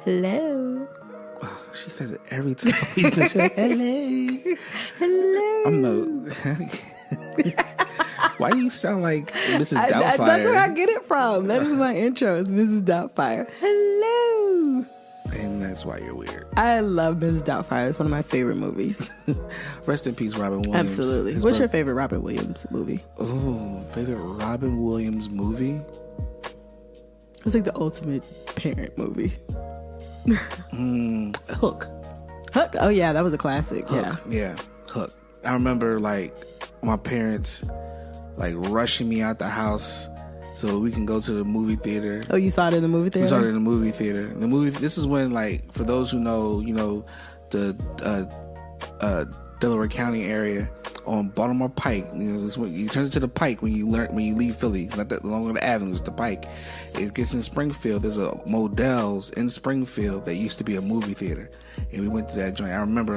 Hello. She says it every time we just say hello. Hello. I'm the. Why do you sound like Mrs. Doubtfire? That's where I get it from. That is my intro. It's Mrs. Doubtfire. Hello. And that's why you're weird. I love Mrs. Doubtfire. It's one of my favorite movies. Rest in peace, Robin Williams. Absolutely. What's your favorite Robin Williams movie? Oh, favorite Robin Williams movie? It's like the ultimate parent movie. Hook. Hook? Oh, yeah. That was a classic. Hook. Yeah. Hook. I remember, like, my parents, like, rushing me out the house so we can go to the movie theater. Oh, you saw it in the movie theater? We saw it in the movie theater. This is when, like, for those who know, the Delaware County area on Baltimore Pike. It's when you turn into the Pike when you leave Philly. It's not that along the avenue. It's the Pike. It gets in Springfield. There's a Modell's in Springfield that used to be a movie theater, and we went to that joint. I remember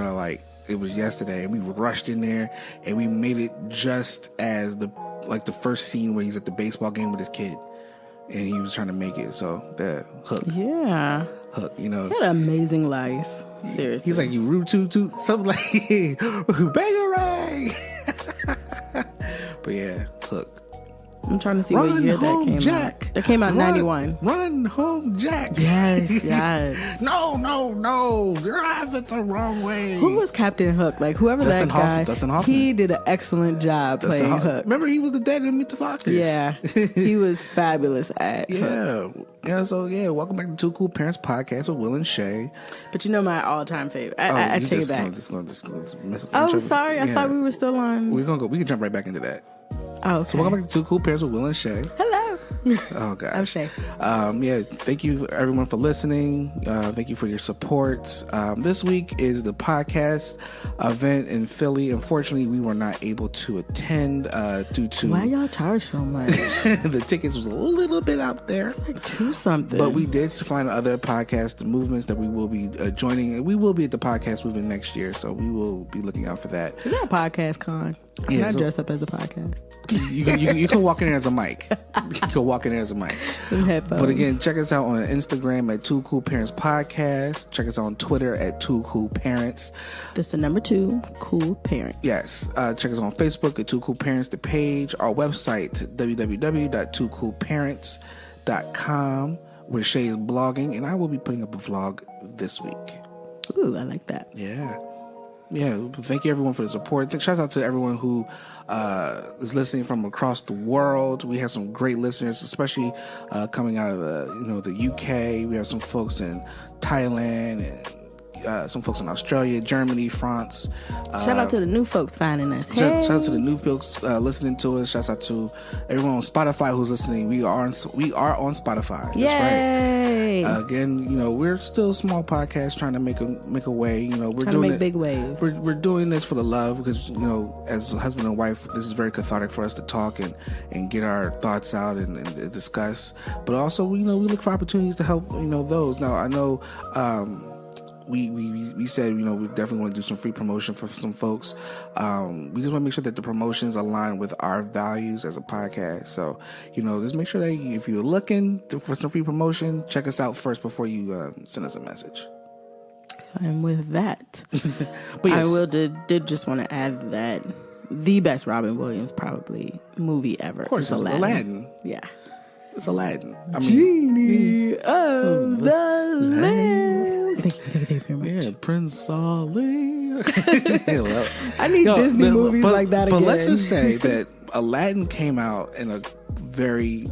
it was yesterday, and we rushed in there, and we made it just as the first scene where he's at the baseball game with his kid, and he was trying to make it. So the Hook. Yeah. Hook. He had an amazing life. Seriously. He's like, you rude toot, something like, Bangarang. But yeah, Hook. I'm trying to see what year that came out. That came out in 91. Run home, Jack. Yes. No. You're having it the wrong way. Who was Captain Hook? Like, whoever Dustin that guy. Dustin Hoffman. He did an excellent job playing Hook. Remember, he was the dad in Meet the Fockers. Yeah. He was fabulous at Hook. Yeah, so welcome back to Two Cool Parents Podcast with Will and Shay. But my all-time favorite. I take it back. Sorry. I thought we were still on. We can jump right back into that. Oh, okay. So welcome back to Two Cool Parents with Will and Shay. Hello. Oh, gosh. I'm Shay. Thank you, everyone, for listening. Thank you for your support. This week is the podcast event in Philly. Unfortunately, we were not able to attend due to... Why y'all charge so much? The tickets was a little bit out there. It's like $2-something. But we did find other podcast movements that we will be joining. And we will be at the podcast movement next year, so we will be looking out for that. Is that a podcast con? Can I dress up as a podcast? You can walk in there as a mic. You can walk in there as a mic. But again, check us out on Instagram at Two Cool Parents Podcast. Check us out on Twitter at Two Cool Parents. That's the number 2, Cool Parents. Yes. Check us on Facebook at Two Cool Parents, the page. Our website, www.twocooparents.com, where Shay is blogging, and I will be putting up a vlog this week. Ooh, I like that. Yeah. Thank you everyone for the support. Shout out to everyone who is listening from across the world. We have some great listeners, especially coming out of the UK. We have some folks in Thailand and some folks in Australia, Germany, France. Shout out to the new folks finding us. Shout out to the new folks listening to us. Shout out to everyone on Spotify who's listening. We are on Spotify. Yay! That's right. Again, we're still a small podcast trying to make a way. We're trying to make big waves. We're doing this for the love because as a husband and wife, this is very cathartic for us to talk and get our thoughts out and discuss. But also, we look for opportunities to help those. Now I know. We said, we definitely want to do some free promotion for some folks. We just want to make sure that the promotions align with our values as a podcast. So, just make sure that if you're looking for some free promotion, check us out first before you send us a message. And with that, but yes. I did just want to add that the best Robin Williams probably movie ever. Of course, it's Aladdin. Yeah. It's Aladdin. Genie of the Lamp. Thank you very much. Yeah, Prince Ali. I need Disney movies like that again. But let's just say that Aladdin came out in a very...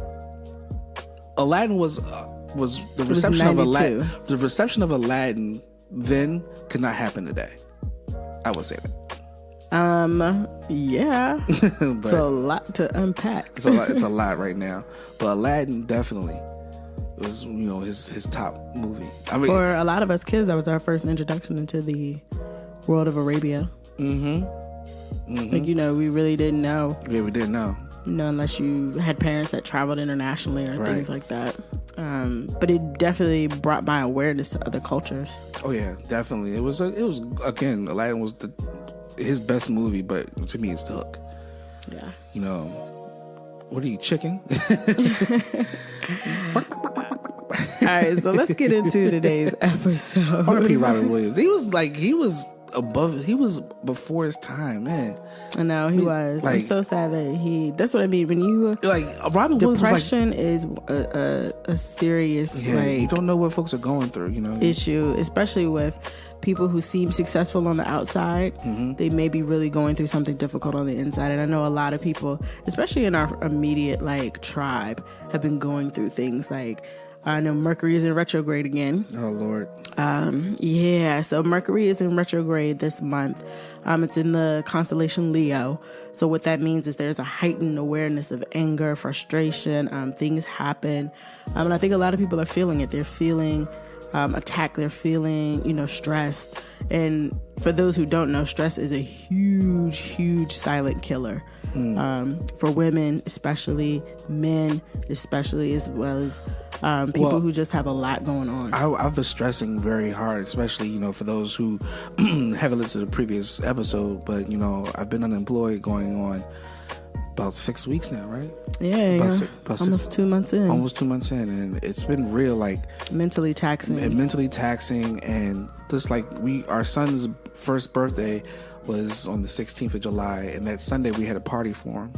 Aladdin was the reception of Aladdin. The reception of Aladdin then could not happen today. I would say that. Yeah. It's a lot to unpack. It's a lot right now. But Aladdin definitely was, his top movie. I mean, for a lot of us kids, that was our first introduction into the world of Arabia. Mm-hmm. Like, we really didn't know. Yeah, we didn't know. Unless you had parents that traveled internationally or things like that. But it definitely brought my awareness to other cultures. Oh yeah, definitely. It was again, Aladdin was his best movie, but to me, it's the Hook. Yeah. What are you, chicken? right, so let's get into today's episode. R.P. Robin Williams. He was before his time, man. I know he was. Like, I'm so sad that that's what I mean. When you like Robin Williams, depression is a serious you don't know what folks are going through, issue, especially with people who seem successful on the outside. They may be really going through something difficult on the inside. And I know a lot of people, especially in our immediate tribe, have been going through things like, I know Mercury is in retrograde again. Oh, Lord. So Mercury is in retrograde this month. It's in the constellation Leo. So what that means is there's a heightened awareness of anger, frustration. Things happen. And I think a lot of people are feeling it. They're feeling attacked. They're feeling, stressed. And for those who don't know, stress is a huge, huge silent killer. For women, especially men, especially, as well as people who just have a lot going on. I've been stressing very hard, especially, for those who haven't listened to the previous episode, but, I've been unemployed going on about 6 weeks now, right? Yeah, almost 2 months in. Almost 2 months in, and it's been real, mentally taxing. And just our son's first birthday was on the 16th of July, and that Sunday we had a party for him.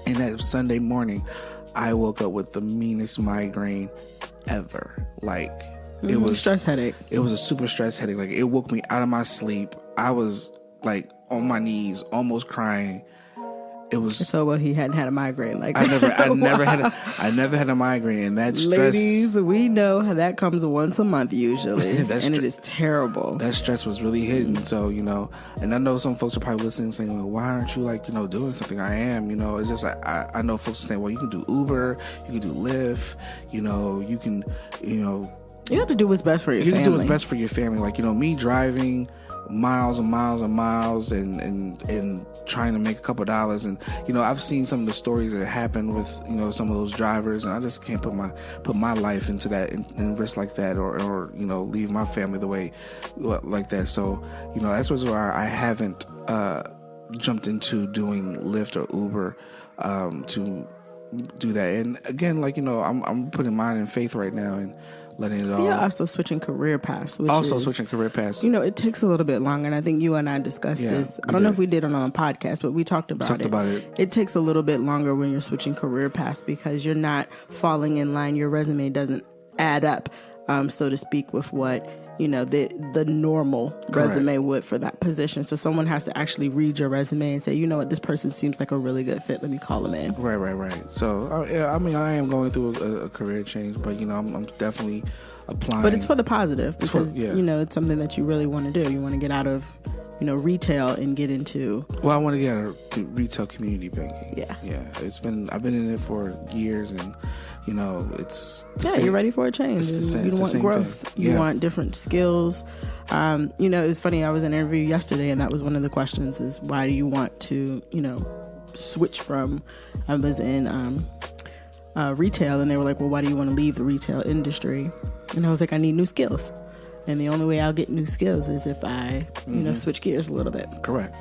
And that Sunday morning, I woke up with the meanest migraine ever. It was stress headache. It was a super stress headache. It woke me out of my sleep. I was on my knees, almost crying. It was so well. He hadn't had a migraine. I never had a migraine, and that stress. Ladies, we know how that comes once a month usually, and it is terrible. That stress was really hitting. So and I know some folks are probably listening, saying, "Well, why aren't you doing something?" I am. It's just I know folks are saying, "Well, you can do Uber, you can do Lyft, you can, You have to do what's best for your family. You can do what's best for your family. Me driving miles and miles and miles and trying to make a couple dollars, and I've seen some of the stories that happen with some of those drivers, and I just can't put my life into that and risk like that, or leave my family the way like that. So that's why I haven't jumped into doing Lyft or Uber to do that. And again, I'm putting mine in faith right now and letting it all. Yeah, also switching career paths. It takes a little bit longer, and I think you and I discussed this. I don't know if we did it on a podcast, but we talked about it. It takes a little bit longer when you're switching career paths because you're not falling in line. Your resume doesn't add up, so to speak, with what the normal resume would for that position. So someone has to actually read your resume and say, what, this person seems like a really good fit. Let me call them in. Right. So I am going through a career change, but I'm definitely applying. But it's for the positive because it's something that you really want to do. You want to get out of retail and get into. Well, I want to get out of retail community banking. Yeah. I've been in it for years, and it's you're ready for a change. You want growth. You want different skills. It's funny. I was in an interview yesterday, and that was one of the questions: is why do you want to switch from? I was in retail, and they were like, well, why do you want to leave the retail industry? And I was like, I need new skills. And the only way I'll get new skills is if I, switch gears a little bit. Correct.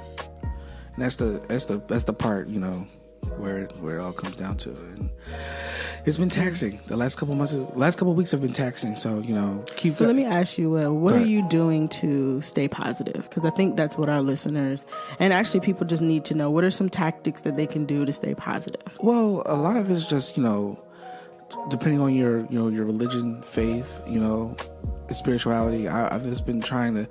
And that's the part, where it all comes down to. And it's been taxing. The last couple of weeks have been taxing. So, So let me ask you, what are you doing to stay positive? Because I think that's what our listeners and actually people just need to know. What are some tactics that they can do to stay positive? Well, a lot of it's just, depending on your religion, faith, spirituality. I've just been trying to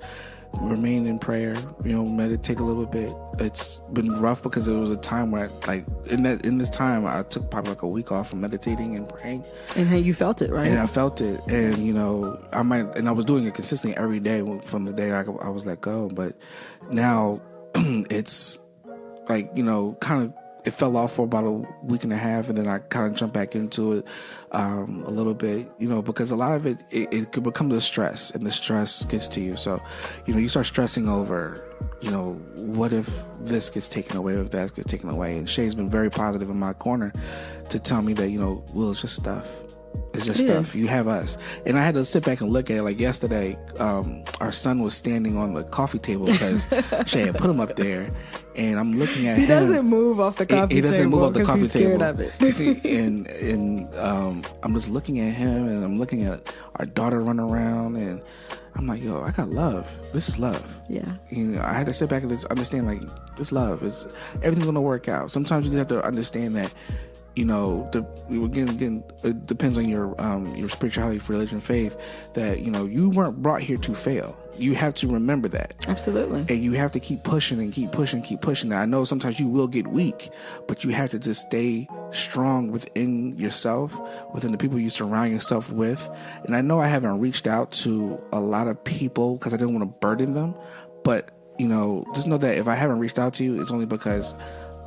remain in prayer, meditate a little bit. It's been rough because there was a time where in this time I took probably a week off from meditating and praying. And how you felt it, right? And I felt it, and I was doing it consistently every day from the day I was let go. But now it's kind of. It fell off for about a week and a half, and then I kind of jumped back into it a little bit, because a lot of it could become the stress, and the stress gets to you. So, you start stressing over, what if this gets taken away, if that gets taken away? And Shay's been very positive in my corner to tell me that, Will, it's just stuff. It's just stuff. You have us. And I had to sit back and look at it. Like yesterday, our son was standing on the coffee table because Shay had put him up there. And I'm looking at him. He doesn't move off the coffee table. He doesn't move off the coffee table. Scared of it. and I'm just looking at him, and I'm looking at our daughter run around, and I'm like, yo, I got love. This is love. Yeah. You know, I had to sit back and just understand, like, this love is everything's gonna work out. Sometimes you just have to understand that, you know, again, it depends on your spirituality, religion, faith. That, you know, you weren't brought here to fail. You have to remember that. Absolutely. And you have to keep pushing and keep pushing, keep pushing. Now, I know sometimes you will get weak, but you have to just stay strong within yourself, within the people you surround yourself with. And I know I haven't reached out to a lot of people because I didn't want to burden them. But, you know, just know that if I haven't reached out to you, it's only because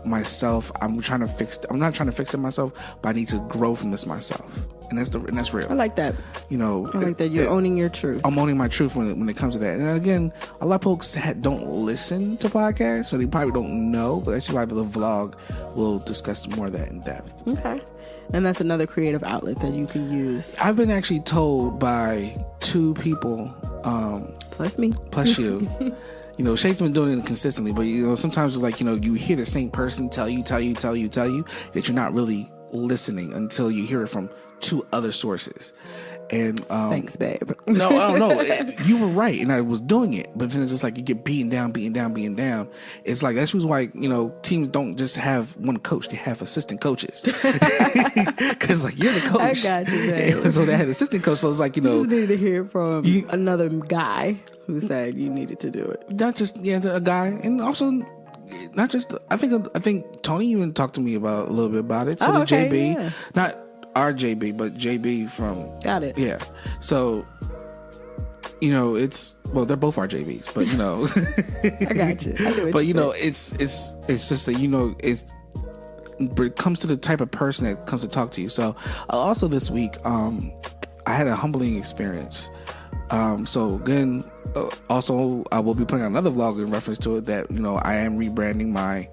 myself, I'm not trying to fix it myself, but I need to grow from this myself. And that's real. I like that. You know, I like that you're owning your truth. I'm owning my truth when it comes to that. And again, a lot of folks don't listen to podcasts, so they probably don't know. But that's why the vlog will discuss more of that in depth. Okay. And that's another creative outlet that you can use. I've been actually told by 2 people, plus me, plus you. You know, Shay's been doing it consistently, but, you know, sometimes it's like, you know, you hear the same person tell you that you're not really listening until you hear it from 2 other sources. And thanks, babe. No, I don't know. You were right, and I was doing it, but then it's just like you get beaten down. It's like that's why, you know, teams don't just have one coach; they have assistant coaches. Because like you're the coach. I got you, babe. And so they had assistant coach. So it's like, you know, you just need to hear from another guy who said you needed to do it. Not just a guy, and also not just. I think Tony even talked to me a little bit about it. So did JB, yeah. Not our JB, but JB from. Got it. Yeah. So, you know, they're both our JBs, but you know. I got you. But you know, it's just that, you know, it comes to the type of person that comes to talk to you. So also this week, I had a humbling experience. So again, also I will be putting out another vlog in reference to it, that, you know, I am rebranding my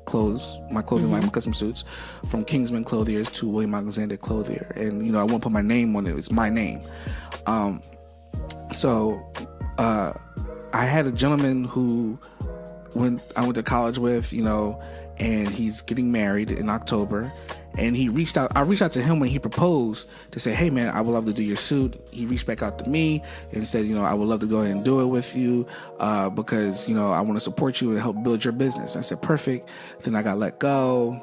clothing line, my custom suits, from Kingsman Clothiers to William Alexander Clothier. And, you know, I won't put my name on it. It's my name. So I had a gentleman who I went to college with, you know, and he's getting married in October. And I reached out to him when he proposed to say, hey man, I would love to do your suit. He reached back out to me and said, you know, I would love to go ahead and do it with you, because, you know, I want to support you and help build your business. I said, perfect. Then I got let go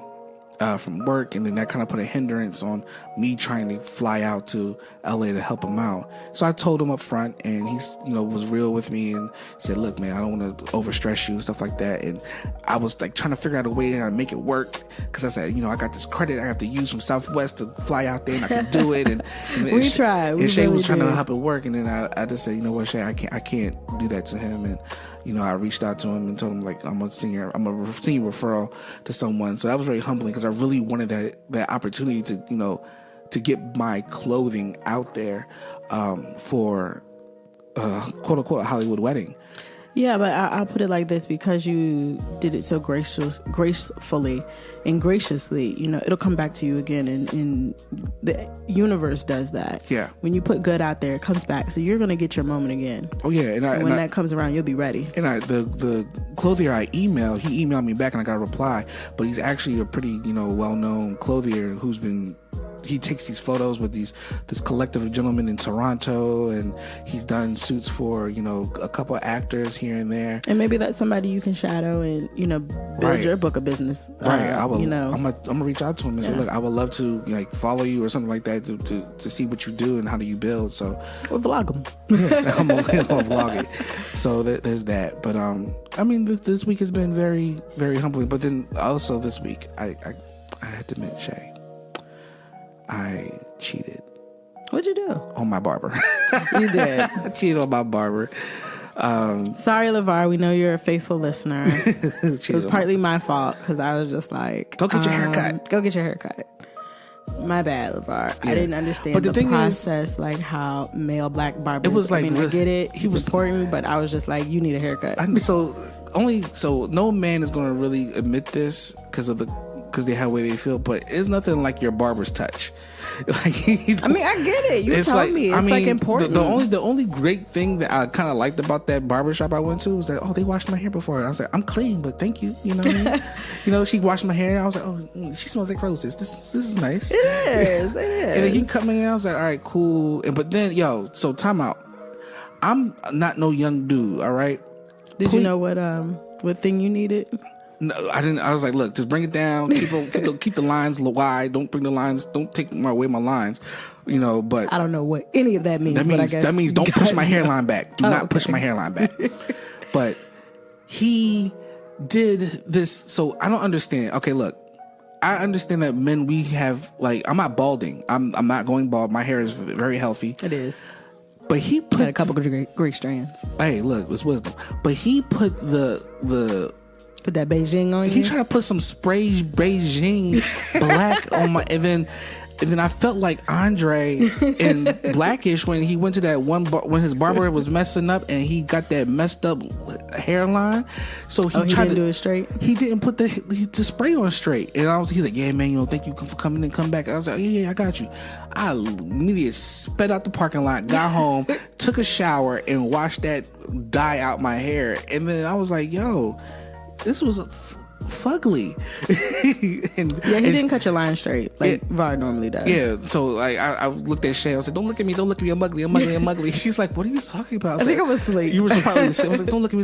from work, and then that kind of put a hindrance on me trying to fly out to LA to help him out. So I told him up front, and he's, you know, was real with me and said, look man, I don't want to overstress you and stuff like that. And I was like trying to figure out a way to make it work, because I said, you know, I got this credit I have to use from Southwest to fly out there, and I can do it. And we tried. And Shay was trying to help it work, and then I just said, you know what, Shay, I can't do that to him. And you know, I reached out to him and told him, like, I'm a senior referral to someone. So that was very humbling, because I really wanted that opportunity to, you know, to get my clothing out there for quote unquote a Hollywood wedding. Yeah, but I'll put it like this: because you did it so gracefully and graciously, you know, it'll come back to you again, and the universe does that. Yeah. When you put good out there, it comes back. So you're gonna get your moment again. Oh yeah, and when that comes around, you'll be ready. And the clothier he emailed me back, and I got a reply. But he's actually a pretty, you know, well-known clothier he takes these photos with this collective of gentlemen in Toronto, and he's done suits for, you know, a couple of actors here and there. And maybe that's somebody you can shadow and, you know, build your book of business. Right. I will. You know, I'm gonna reach out to him and say, look, I would love to like follow you or something like that to see what you do and how do you build. So we'll vlog them. Yeah, I'm gonna vlog it. So there's that. But I mean, this week has been very, very humbling. But then also this week, I had to admit, Shay, I cheated. What'd you do? On my barber. You did. I cheated on my barber. Sorry, LeVar. We know you're a faithful listener. It was partly my fault, because I was just like, Go get your haircut. Go get your haircut. My bad, LeVar. Yeah. I didn't understand but the process, like how male black barbers. It was like, I mean, I get it. He was important, but I was just like, you need a haircut. So no man is going to really admit this because of the because they have the way they feel, but it's nothing like your barber's touch. Like, I mean, I get it. You told me it's like important. The only great thing that I kind of liked about that barbershop I went to was that, oh, they washed my hair before. And I was like, I'm clean, but thank you. You know what I mean? You know, she washed my hair. I was like, oh, she smells like roses. This is nice. It is. It is. And then he cut me in. I was like, all right, cool. But then, so time out. I'm not no young dude. All right. Did you know what thing you needed? No, I didn't. I was like, look, just bring it down. Keep the lines wide. Don't bring the lines. Don't take away my lines. You know, but I don't know what any of that means. That means don't push my hairline back. Do not push my hairline back. But he did this, so I don't understand. Okay, look, I understand that men, we have, like, I'm not balding. I'm not going bald. My hair is very healthy. It is. But he put a couple of great strands. Hey, look, it's wisdom. But he put Put that Beijing on you? He tried to put some spray Beijing black on my... And then I felt like Andre in Blackish when he went to that one when his barber was messing up and he got that messed up hairline. So he tried to do it straight. He didn't put the spray on straight. And he's like, yeah, man, thank you for coming and come back. I was like, yeah, I got you. I immediately sped out the parking lot, got home, took a shower, and washed that dye out my hair. And then I was like, yo, this was fugly. And he didn't cut your line straight like Var normally does. Yeah, so like I looked at Shay. I was like, don't look at me, I'm ugly. She's like, what are you talking about? I think I was asleep. You were probably asleep. I was like, don't look at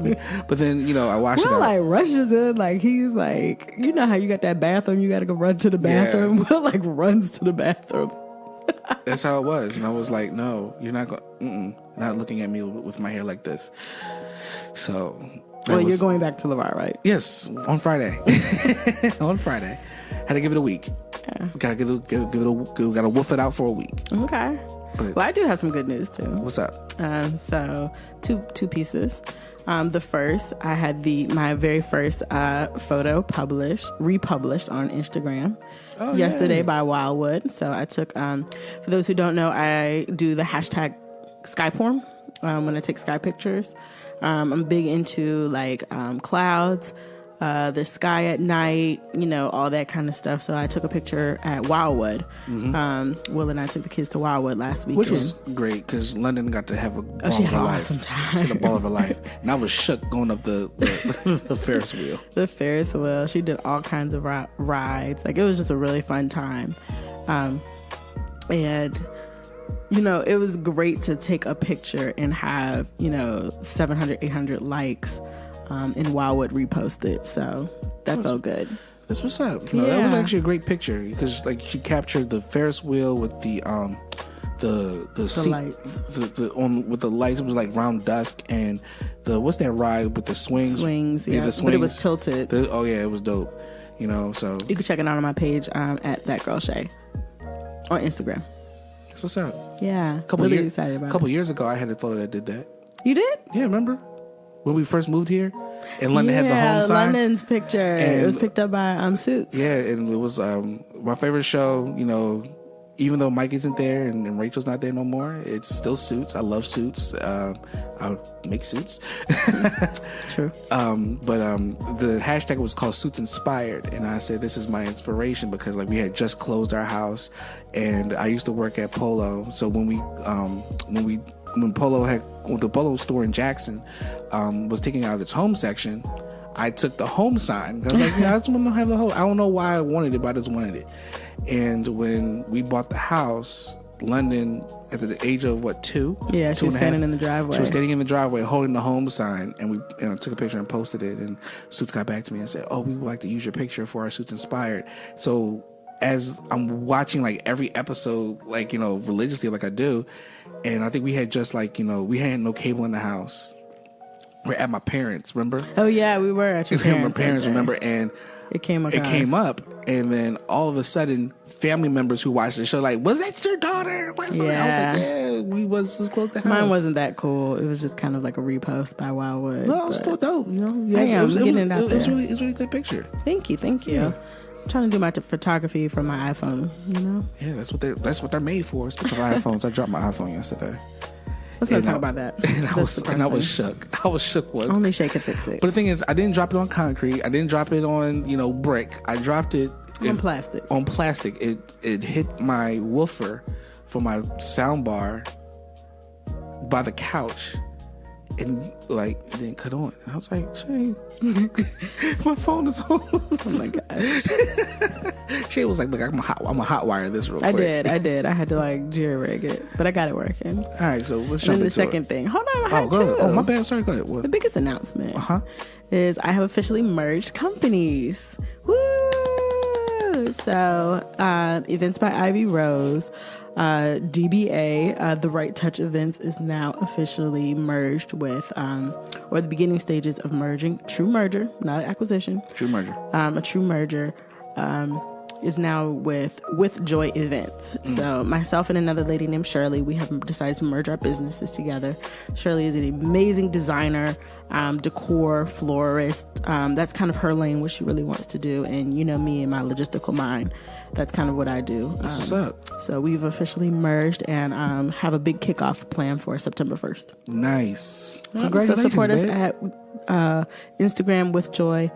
me. But then, I watched it. Will like rushes in, like he's like, you know how you got that bathroom, you gotta go run to the bathroom. Will like runs to the bathroom. That's how it was. And I was like, no, you're not going not looking at me with my hair like this. So you're going back to Lavar, right? Yes, on Friday. On Friday, had to give it a week. Yeah. Gotta gotta wolf it out for a week. Okay. Well, I do have some good news too. What's up? So two pieces. The first, I had my very first photo republished on Instagram yesterday by Wildwood. So I took, for those who don't know, I do the hashtag skyporn when I take sky pictures. I'm big into like clouds, the sky at night, all that kind of stuff. So I took a picture at Wildwood. Mm-hmm. Will and I took the kids to Wildwood last weekend, which was great because London got to have a ball of her life. She had an awesome time. She had a ball of her life, and I was shook going up the Ferris wheel. The Ferris wheel. She did all kinds of rides. Like it was just a really fun time, and. It was great to take a picture and have, 700, 800 likes and Wildwood reposted. So that felt good. That's what's up. That was actually a great picture because like she captured the Ferris wheel with the seat, lights. With the lights. It was like round dusk and what's that ride with the swings? Swings, yeah. The swings. But it was tilted. It was dope. So you can check it out on my page at That Girl Shay on Instagram. What's up? Yeah, excited about it. A couple years ago, I had a photo that did that. You did? Yeah, remember when we first moved here, and London had the home sign. London's picture. And it was picked up by Suits. Yeah, and it was my favorite show. Even though Mike isn't there and Rachel's not there no more, it's still Suits. I love Suits. I make Suits. True. But the hashtag was called Suits Inspired, and I said this is my inspiration because like we had just closed our house, and I used to work at Polo. So when Polo had the Polo store in Jackson was taking out its home section, I took the home sign. I was like, I just want to have the home. I don't know why I wanted it, but I just wanted it. And when we bought the house, London, at the age of 2? Yeah, she was standing in the driveway. She was standing in the driveway holding the home sign, and we took a picture and posted it. And Suits got back to me and said, "Oh, we would like to use your picture for our Suits Inspired." So as I'm watching like every episode, like religiously, like I do, and I think we had just like we had no cable in the house. We're at my parents', remember? Oh yeah, we were at your parents'. My parents, remember? And it came up, and then all of a sudden, family members who watched the show like, "Was that your daughter?" I was like, "Yeah, we was just close to house." Mine wasn't that cool. It was just kind of like a repost by Wildwood. No, it was still dope. Yeah, it was really good picture. Thank you. Yeah. I'm trying to do my photography from my iPhone. Yeah, that's what they're made for. Speaking of iPhones, I dropped my iPhone yesterday. Let's not talk about that. And I was shook. I was shook once. Only Shay could fix it. But the thing is, I didn't drop it on concrete. I didn't drop it on, brick. I dropped it on plastic. On plastic. It hit my woofer for my sound bar by the couch. And it didn't cut on. And I was like, Shay, my phone is on. Oh my gosh. Shay was like, look, I'm a hot wire this real quick. I did. I had to jury rig it, but I got it working. All right, so let's jump into the second thing. Hold on, I had go two. ahead. Oh, my bad. Sorry, go ahead. What? The biggest announcement is I have officially merged companies. Woo! So, Events by Ivy Rose. DBA, The Right Touch Events, is now officially merged with, or the beginning stages of merging. True merger, not an acquisition. True merger. A true merger is now with Joy Events. So myself and another lady named Shirley, we have decided to merge our businesses together. Shirley is an amazing designer, decor, florist. That's kind of her lane, what she really wants to do. And me and my logistical mind, that's kind of what I do. That's what's up. So we've officially merged and have a big kickoff plan for September 1st. Nice. Congratulations, so support us at Instagram with Joy.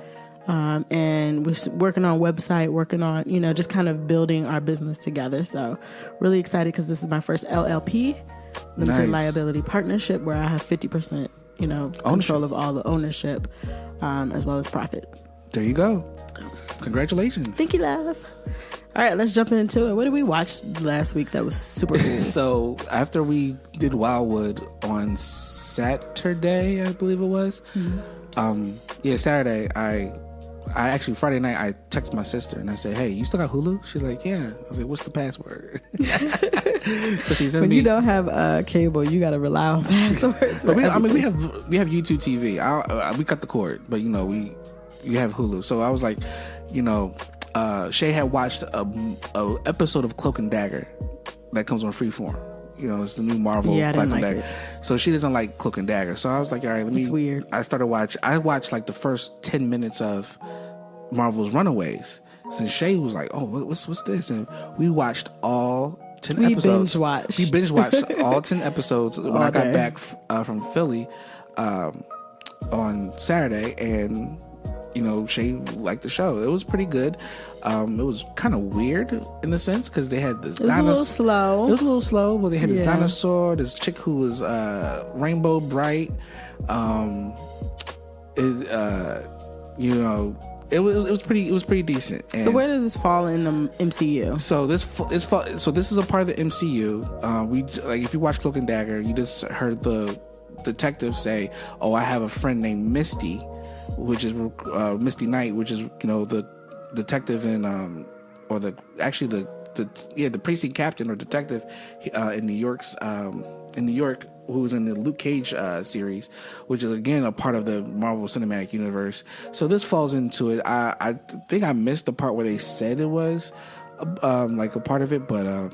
And we're working on website, working on, just kind of building our business together. So really excited because this is my first LLP, limited liability partnership, where I have 50%, control of all the ownership, as well as profit. There you go. Congratulations. Thank you, love. All right, let's jump into it. What did we watch last week that was super cool? So after we did Wildwood on Saturday, I believe it was. Saturday, I actually, Friday night, I texted my sister and I said, hey, you still got Hulu? She's like, yeah. I was like, what's the password? So she sends when me. You don't have cable, you got to rely on passwords. But we have YouTube TV. We cut the cord, but we have Hulu. So I was like, Shay had watched a episode of Cloak and Dagger that comes on Freeform. It's the new Marvel Cloak and Dagger. It. So she doesn't like Cloak and Dagger. So I was like, all right, It's weird. I watched like the first 10 minutes of Marvel's Runaways. Since Shay was like, oh, what's this? And we watched all 10 episodes. We binge watched all 10 episodes when I got back from Philly on Saturday. And Shay liked the show. It was pretty good. It was kind of weird in a sense because they had this dinosaur. It was a little slow, but they had this dinosaur, this chick who was rainbow bright. It was pretty decent. And so where does this fall in the MCU? So this is a part of the MCU. If you watch Cloak and Dagger, you just heard the detective say, "Oh, I have a friend named Misty." Which is Misty Knight, which is the detective in the precinct captain or detective in New York, who's in the Luke Cage series, which is again a part of the Marvel Cinematic Universe. So this falls into it. I think I missed the part where they said it was a part of it, but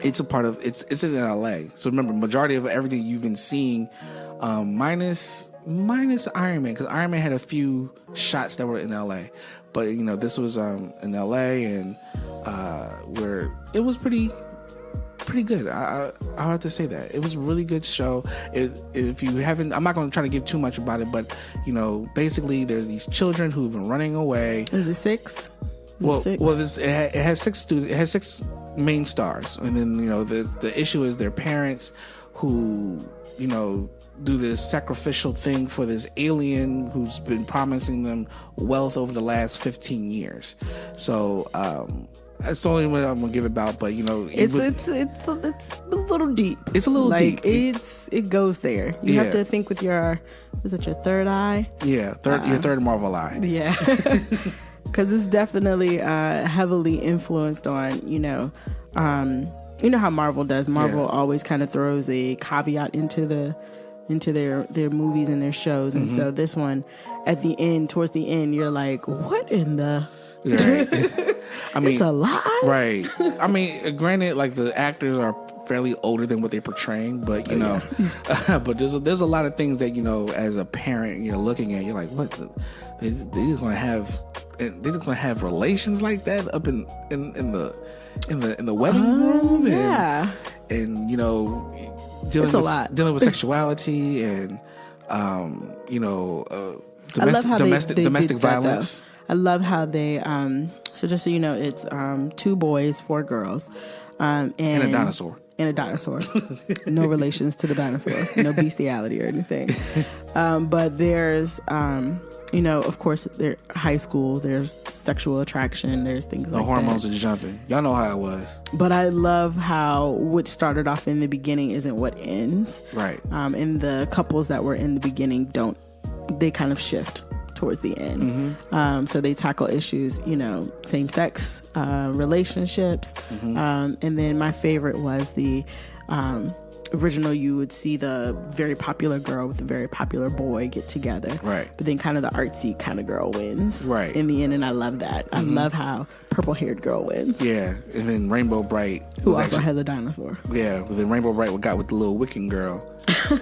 it's a part of it's in LA. So remember, majority of everything you've been seeing, minus Iron Man, because Iron Man had a few shots that were in LA, but this was in LA, and where it was pretty good. I'll have to say that it was a really good show. If you haven't, I'm not going to try to give too much about it, but basically there's these children who've been running away. Is it six? It has 6 students. It has 6 main stars, and then the issue is their parents who do this sacrificial thing for this alien who's been promising them wealth over the last 15 years. So that's the only one I'm gonna give about. But it's a little deep. It's a little deep. It goes there. You have to think with your third eye? Yeah, your third Marvel eye. Yeah. Because it's definitely heavily influenced on how Marvel does. Marvel always kind of throws a caveat into their movies and their shows, and so this one towards the end, you're like, what in the? Right. I mean, it's a lie, right? I mean, granted, like the actors are fairly older than what they're portraying, but but there's a lot of things that as a parent you're looking at, you're like, what? They just gonna have relations like that up in the wedding room, and It's a lot. Dealing with sexuality and, I love how domestic they did violence. that, I love how they, so just so you know, it's 2 boys, 4 girls. And a dinosaur. And a dinosaur. No relations to the dinosaur. No bestiality or anything. But there's, of course, there's high school, there's sexual attraction, there's things like that. The hormones are jumping. Y'all know how it was. But I love how what started off in the beginning isn't what ends. Right. And the couples that were in the beginning they kind of shift towards the end. Mm-hmm. So they tackle issues, same-sex relationships. Mm-hmm. And then my favorite was the original. You would see the very popular girl with the very popular boy get together. Right. But then kind of the artsy kind of girl wins. Right. In the end, and I love that. Mm-hmm. I love how purple-haired girl wins. Yeah. And then Rainbow Bright. Who also has a dinosaur. Yeah. But then Rainbow Bright got with the little Wiccan girl.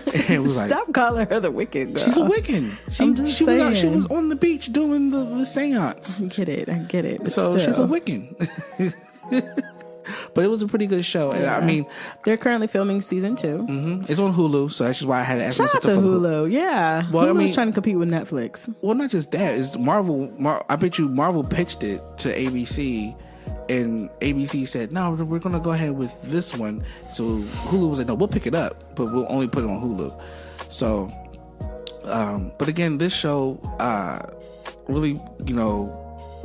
It was like, stop calling her the Wiccan girl. She's a Wiccan. She was on the beach doing the seance. I get it. But so she's a Wiccan. But it was a pretty good show. Yeah. And I mean, they're currently filming season 2. Mm-hmm. It's on Hulu, so that's just why I had to ask my sister to for Hulu. Yeah, well, Hulu's trying to compete with Netflix. Well, not just that. It's Marvel. I bet you Marvel pitched it to ABC. And ABC said, no, we're going to go ahead with this one. So Hulu was like, no, we'll pick it up, but we'll only put it on Hulu. So, but again, this show really,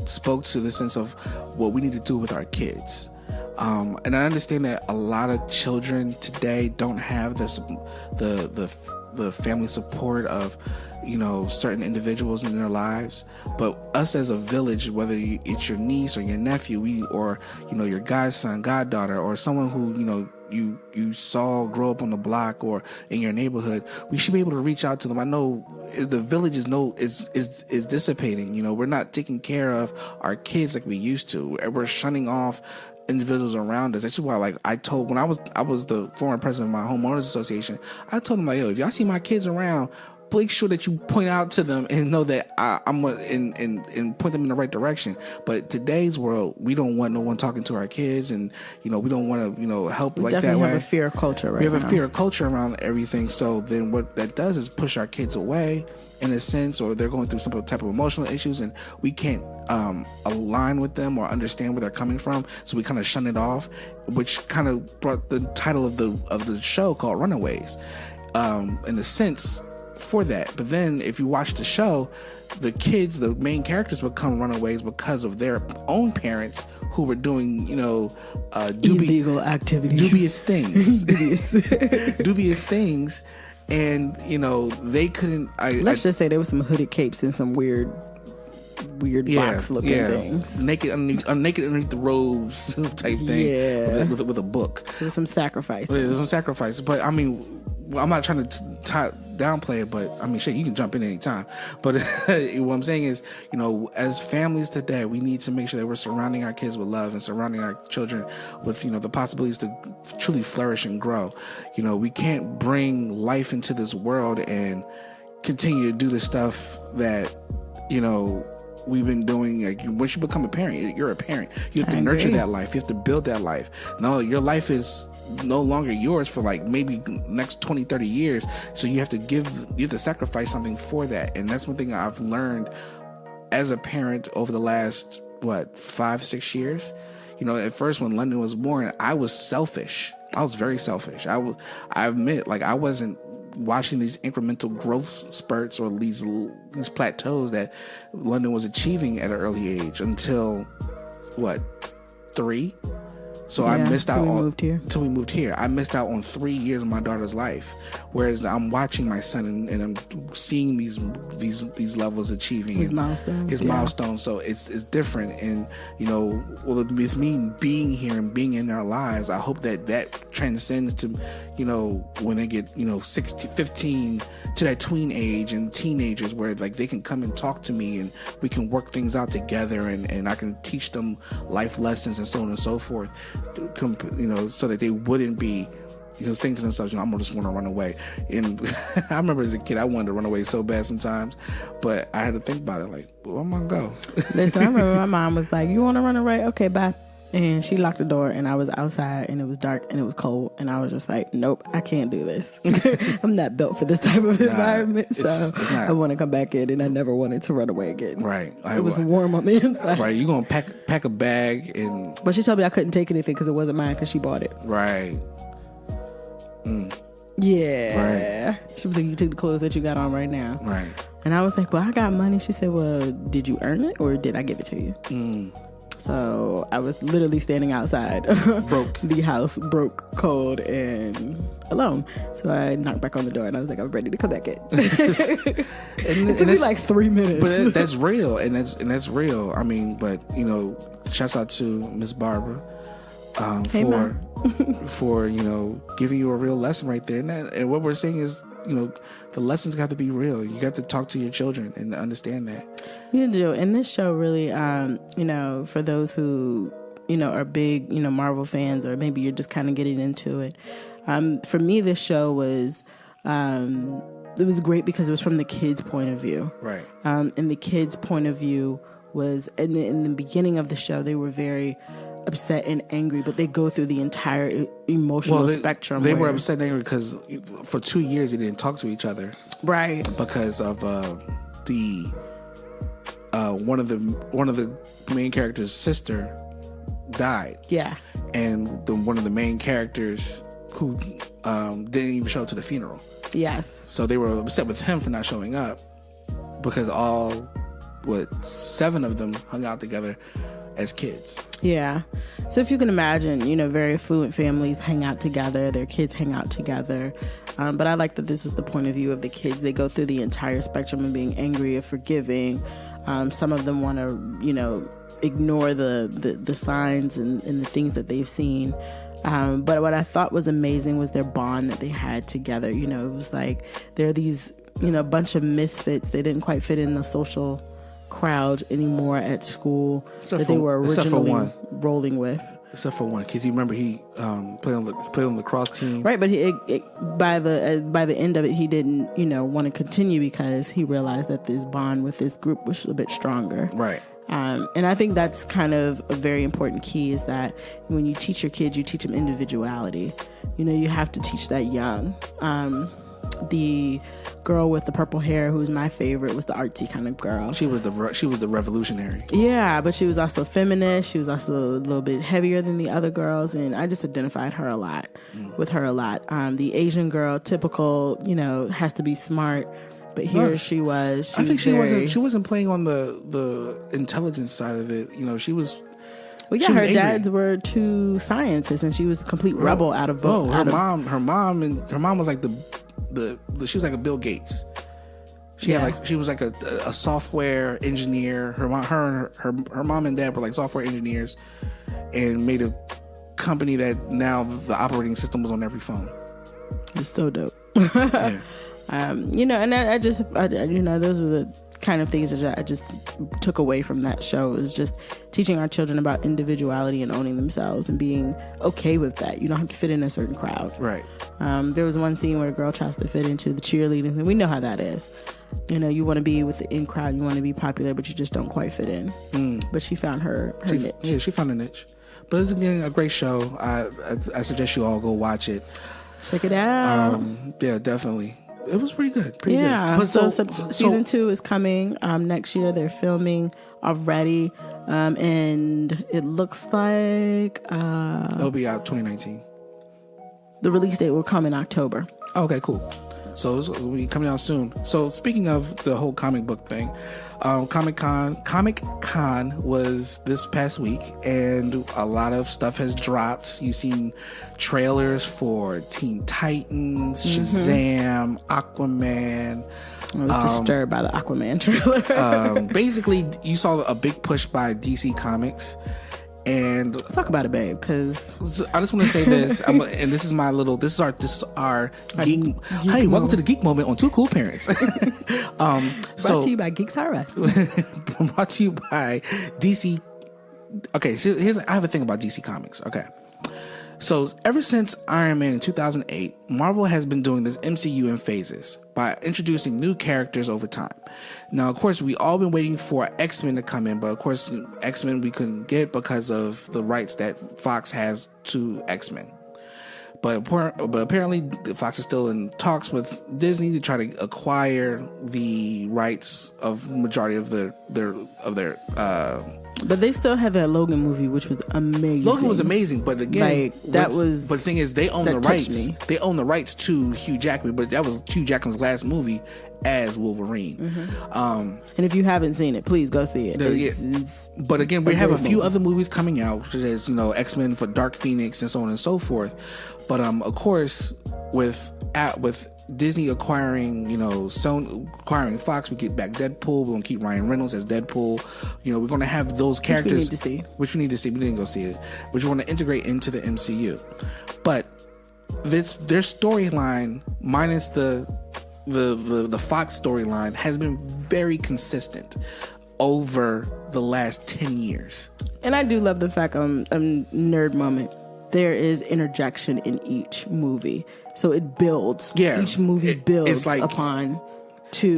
spoke to the sense of what we need to do with our kids. And I understand that a lot of children today don't have the family support of, certain individuals in their lives. But us as a village, whether it's your niece or your nephew, or your godson, goddaughter, or someone who you saw grow up on the block or in your neighborhood, we should be able to reach out to them. I know the village is dissipating. We're not taking care of our kids like we used to. We're shunning off individuals around us. That's why, I told, when I was the former president of my homeowners association, I told them, yo, if y'all see my kids around, make sure that you point out to them and know that I'm and point them in the right direction. But today's world, we don't want no one talking to our kids, and we don't want to help like that way. We definitely have a fear culture right now. We have a fear culture around everything. So then what that does is push our kids away in a sense, or they're going through some type of emotional issues, and we can't align with them or understand where they're coming from. So we kind of shun it off, which kind of brought the title of the show called Runaways, in the sense for that. But then if you watch the show, the main characters become runaways because of their own parents who were doing, illegal activities, dubious things, dubious things. And, they couldn't, let's just say there was some hooded capes and some weird box looking things. Naked underneath the robes type thing. Yeah. With a book. There's some sacrifice. There's some sacrifice. But I mean, I'm not trying to downplay it, but I mean, shit, you can jump in anytime. But what I'm saying is, as families today, we need to make sure that we're surrounding our kids with love and surrounding our children with, the possibilities to truly flourish and grow. We can't bring life into this world and continue to do the stuff that, we've been doing. Like, once you become a parent, you're a parent. You have to nurture that life. You have to build that life. No, your life is no longer yours for maybe next 20-30 years, so you have to sacrifice something for that. And that's one thing I've learned as a parent over the last 5-6 years. At first when London was born, I was selfish. I was very selfish. I admit, I wasn't watching these incremental growth spurts or these plateaus that London was achieving at an early age until 3. So I missed out until we moved here. I missed out on 3 years of my daughter's life, whereas I'm watching my son and I'm seeing these levels achieving his milestones. Milestones. So it's different, and with me being here and being in their lives, I hope that transcends to when they get 15 to that tween age and teenagers, where they can come and talk to me and we can work things out together, and I can teach them life lessons and so on and so forth. So that they wouldn't be, saying to themselves, I'm just want to run away. And I remember as a kid, I wanted to run away so bad sometimes, but I had to think about it, where am I going to go? Listen, I remember my mom was like, you want to run away? Okay, bye. And she locked the door, and I was outside, and it was dark, and it was cold, and I was just like, nope, I can't do this. I'm not built for this type of environment, so I want to come back in, and I never wanted to run away again. Right. It was warm on the inside. Right. You're going to pack a bag and... But she told me I couldn't take anything because it wasn't mine because she bought it. Right. Yeah. Right. She was like, you took the clothes that you got on right now. Right. And I was like, well, I got money. She said, well, did you earn it or did I give it to you? So I was literally standing outside broke the house, broke, cold, and alone. So I knocked back on the door and I was like, I'm ready to come back in. It took me like 3 minutes. But that's real, and that's real. I mean, but you know, shouts out to Miss Barbara for you know, giving you a real lesson right there. And what we're saying is, you know, the lessons got to be real. You got to talk to your children and understand that. You do. And this show really, you know, for those who, you know, are big, you know, Marvel fans, or maybe you're just kind of getting into it. For me, this show was, it was great because it was from the kids' point of view. Right. And the kids' point of view was, in the beginning of the show, they were very upset and angry, but they go through the entire emotional spectrum. They were upset and angry because for 2 years they didn't talk to each other, right? Because of the one of the main characters' sister died. Yeah, and one of the main characters who didn't even show up to the funeral. Yes, so they were upset with him for not showing up because all 7 of them hung out together as kids. Yeah. So if you can imagine, you know, very affluent families hang out together, their kids hang out together. But I like that this was the point of view of the kids. They go through the entire spectrum of being angry or forgiving. Some of them want to, you know, ignore the signs and the things that they've seen. But what I thought was amazing was their bond that they had together. You know, it was like they're these, you know, bunch of misfits. They didn't quite fit in the social crowd anymore at school that they were originally rolling with. Except for one, because you remember he played on the lacrosse team, right? But by the end of it, he didn't, you know, want to continue because he realized that this bond with this group was a bit stronger, right? And I think that's kind of a very important key, is that when you teach your kids, you teach them individuality. You know, you have to teach that young. The girl with the purple hair, who's my favorite, was the artsy kind of girl. She was the revolutionary. Yeah, but she was also feminist. She was also a little bit heavier than the other girls, and I just identified her a lot with her a lot. The Asian girl, typical, you know, has to be smart, but here she was. She wasn't playing on the intelligence side of it. You know, she was. Well, yeah, her dads were 2 scientists, and she was the complete rebel out of both. Her mom was like she was like a Bill Gates. She was like a software engineer. Her mom and dad were like software engineers, and made a company that now the operating system was on every phone. It's so dope. Yeah. You know, and I just you know, those were the kind of things that I just took away from that show, is just teaching our children about individuality and owning themselves and being okay with that. You don't have to fit in a certain crowd. Right. There was one scene where a girl tries to fit into the cheerleading, and we know how that is. You know, you want to be with the in crowd, you want to be popular, but you just don't quite fit in. But she found her niche. Yeah, she found a niche. But it's, again, a great show. I suggest you all go watch it. Check it out. Yeah, definitely. It was pretty good. Yeah. But so season 2 is coming next year. They're filming already, and it looks like it'll be out 2019. The release date will come in October. Okay, cool. So it'll be coming out soon. So speaking of the whole comic book thing, Comic Con was this past week, and a lot of stuff has dropped. You've seen trailers for Teen Titans, Shazam, Aquaman. I was disturbed by the Aquaman trailer. Basically, you saw a big push by DC Comics. And talk about it, babe, because I just want to say this, and this is our geek. Hey, welcome to the Geek Moment on Two Cool Parents. Brought to you by Geeks R Us. Brought to you by DC. Okay, so I have a thing about DC Comics. Okay, So ever since Iron Man in 2008, Marvel has been doing this MCU in phases by introducing new characters over time. Now, of course, we all been waiting for X-Men to come in, but of course, X-Men we couldn't get because of the rights that Fox has to X-Men. But apparently, Fox is still in talks with Disney to try to acquire the rights of majority of their. But they still have that Logan movie, which was amazing. Logan was amazing, but again, that was. But the thing is, they own the rights. They own the rights to Hugh Jackman, but that was Hugh Jackman's last movie as Wolverine. Mm-hmm. And if you haven't seen it, please go see it. It's but again, we have a few other movies coming out, such as X-Men for Dark Phoenix and so on and so forth. But of course, with Disney acquiring, Sony acquiring Fox, we get back Deadpool. We're gonna keep Ryan Reynolds as Deadpool. We're gonna have those characters, which we need to see. We didn't go see it, which we want to integrate into the MCU. But their storyline, minus the Fox storyline, has been very consistent over the last 10 years. And I do love the fact, nerd moment, there is interjection in each movie. So it builds. Yeah. Each movie builds it's like, upon to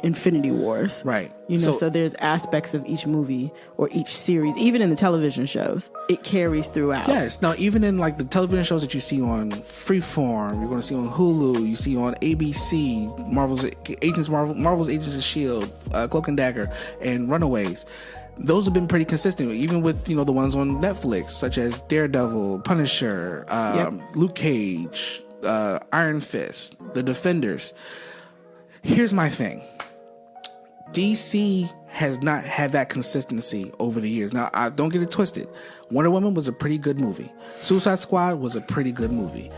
Infinity Wars. Right. So there's aspects of each movie or each series, even in the television shows, it carries throughout. Yes. Now, even in like the television shows that you see on Freeform, you're going to see on Hulu, you see on ABC, Marvel's Agents of S.H.I.E.L.D., Cloak and Dagger, and Runaways. Those have been pretty consistent, even with the ones on Netflix, such as Daredevil, Punisher, Luke Cage, Iron Fist, The Defenders. Here's my thing: DC has not had that consistency over the years. Now, don't get it twisted. Wonder Woman was a pretty good movie. Suicide Squad was a pretty good movie.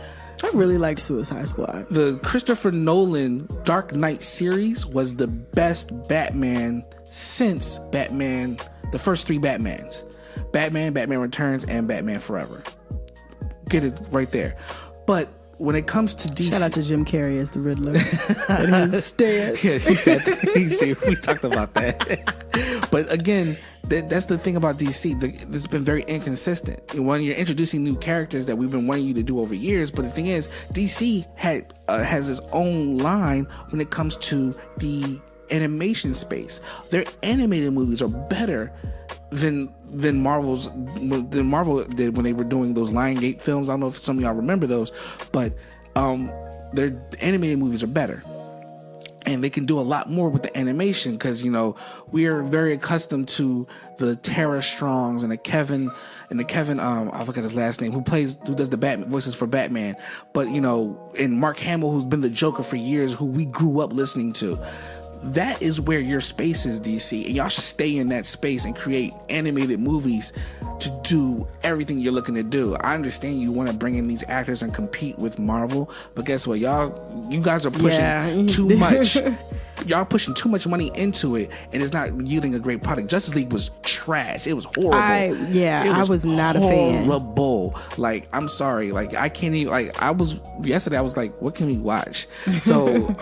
I really liked Suicide Squad. The Christopher Nolan Dark Knight series was the best Batman since Batman, the first three Batmans. Batman Returns, and Batman Forever. Get it right there. But when it comes to DC... Shout out to Jim Carrey as the Riddler. And his stance. Yeah, he said, we talked about that. But again, that's the thing about DC. This has been very inconsistent. When you're introducing new characters that we've been wanting you to do over years, but the thing is, DC has its own line when it comes to the animation space. Their animated movies are better than Marvel did when they were doing those Lionsgate films. I don't know if some of y'all remember those, but their animated movies are better. And they can do a lot more with the animation because, we are very accustomed to the Tara Strongs and the Kevin, I forgot his last name, who does the Batman voices for Batman. But, and Mark Hamill, who's been the Joker for years, who we grew up listening to. That is where your space is, DC, and y'all should stay in that space and create animated movies to do everything you're looking to do. I understand you want to bring in these actors and compete with Marvel, but guess what, you guys are pushing too much. Y'all pushing too much money into it, and it's not yielding a great product. Justice League was trash. It was horrible. I was not a fan. Horrible. Like, I'm sorry. Like, I can't even. Like, yesterday I was like, what can we watch? So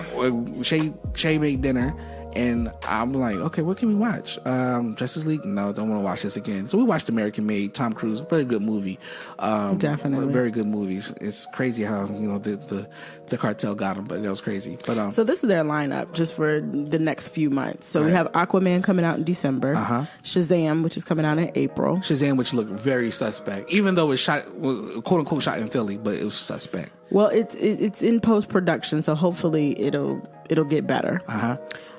Shay made dinner, and I'm like, okay, what can we watch? Justice League? No, don't want to watch this again. So we watched American Made, Tom Cruise, very good movie. Definitely. Very good movies. It's crazy how, the cartel got him, but that was crazy. But so this is their lineup just for the next few months. So we have Aquaman coming out in December. Shazam, which is coming out in April. Shazam, which looked very suspect, even though it was quote unquote shot in Philly, but it was suspect. Well, it's in post production, so hopefully it'll get better.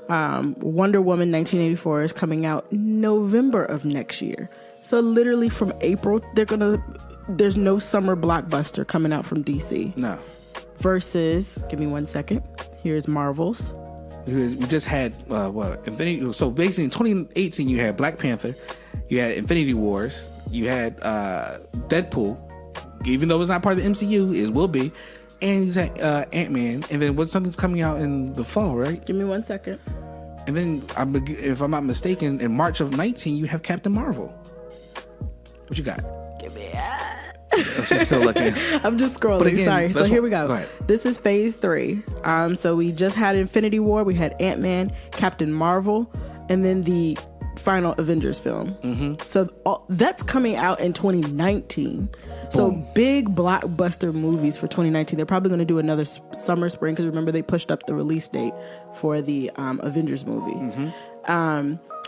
Wonder Woman 1984 is coming out November of next year. So literally from April, there's no summer blockbuster coming out from DC. No. Versus, give me 1 second. Here's Marvel's. We just had Infinity. So basically in 2018 you had Black Panther, you had Infinity Wars, you had Deadpool, even though it's not part of the MCU, it will be. And you had Ant-Man, and then something's coming out in the fall, right? Give me 1 second. And then, if I'm not mistaken, in March of 19, you have Captain Marvel. What you got? Give me she's still looking. I'm just scrolling. But again, sorry. So here we go. This is phase 3. So we just had Infinity War. We had Ant-Man, Captain Marvel, and then the final Avengers film. So that's coming out in 2019. So big blockbuster movies for 2019. They're probably going to do another summer, spring, because remember they pushed up the release date for the Avengers movie.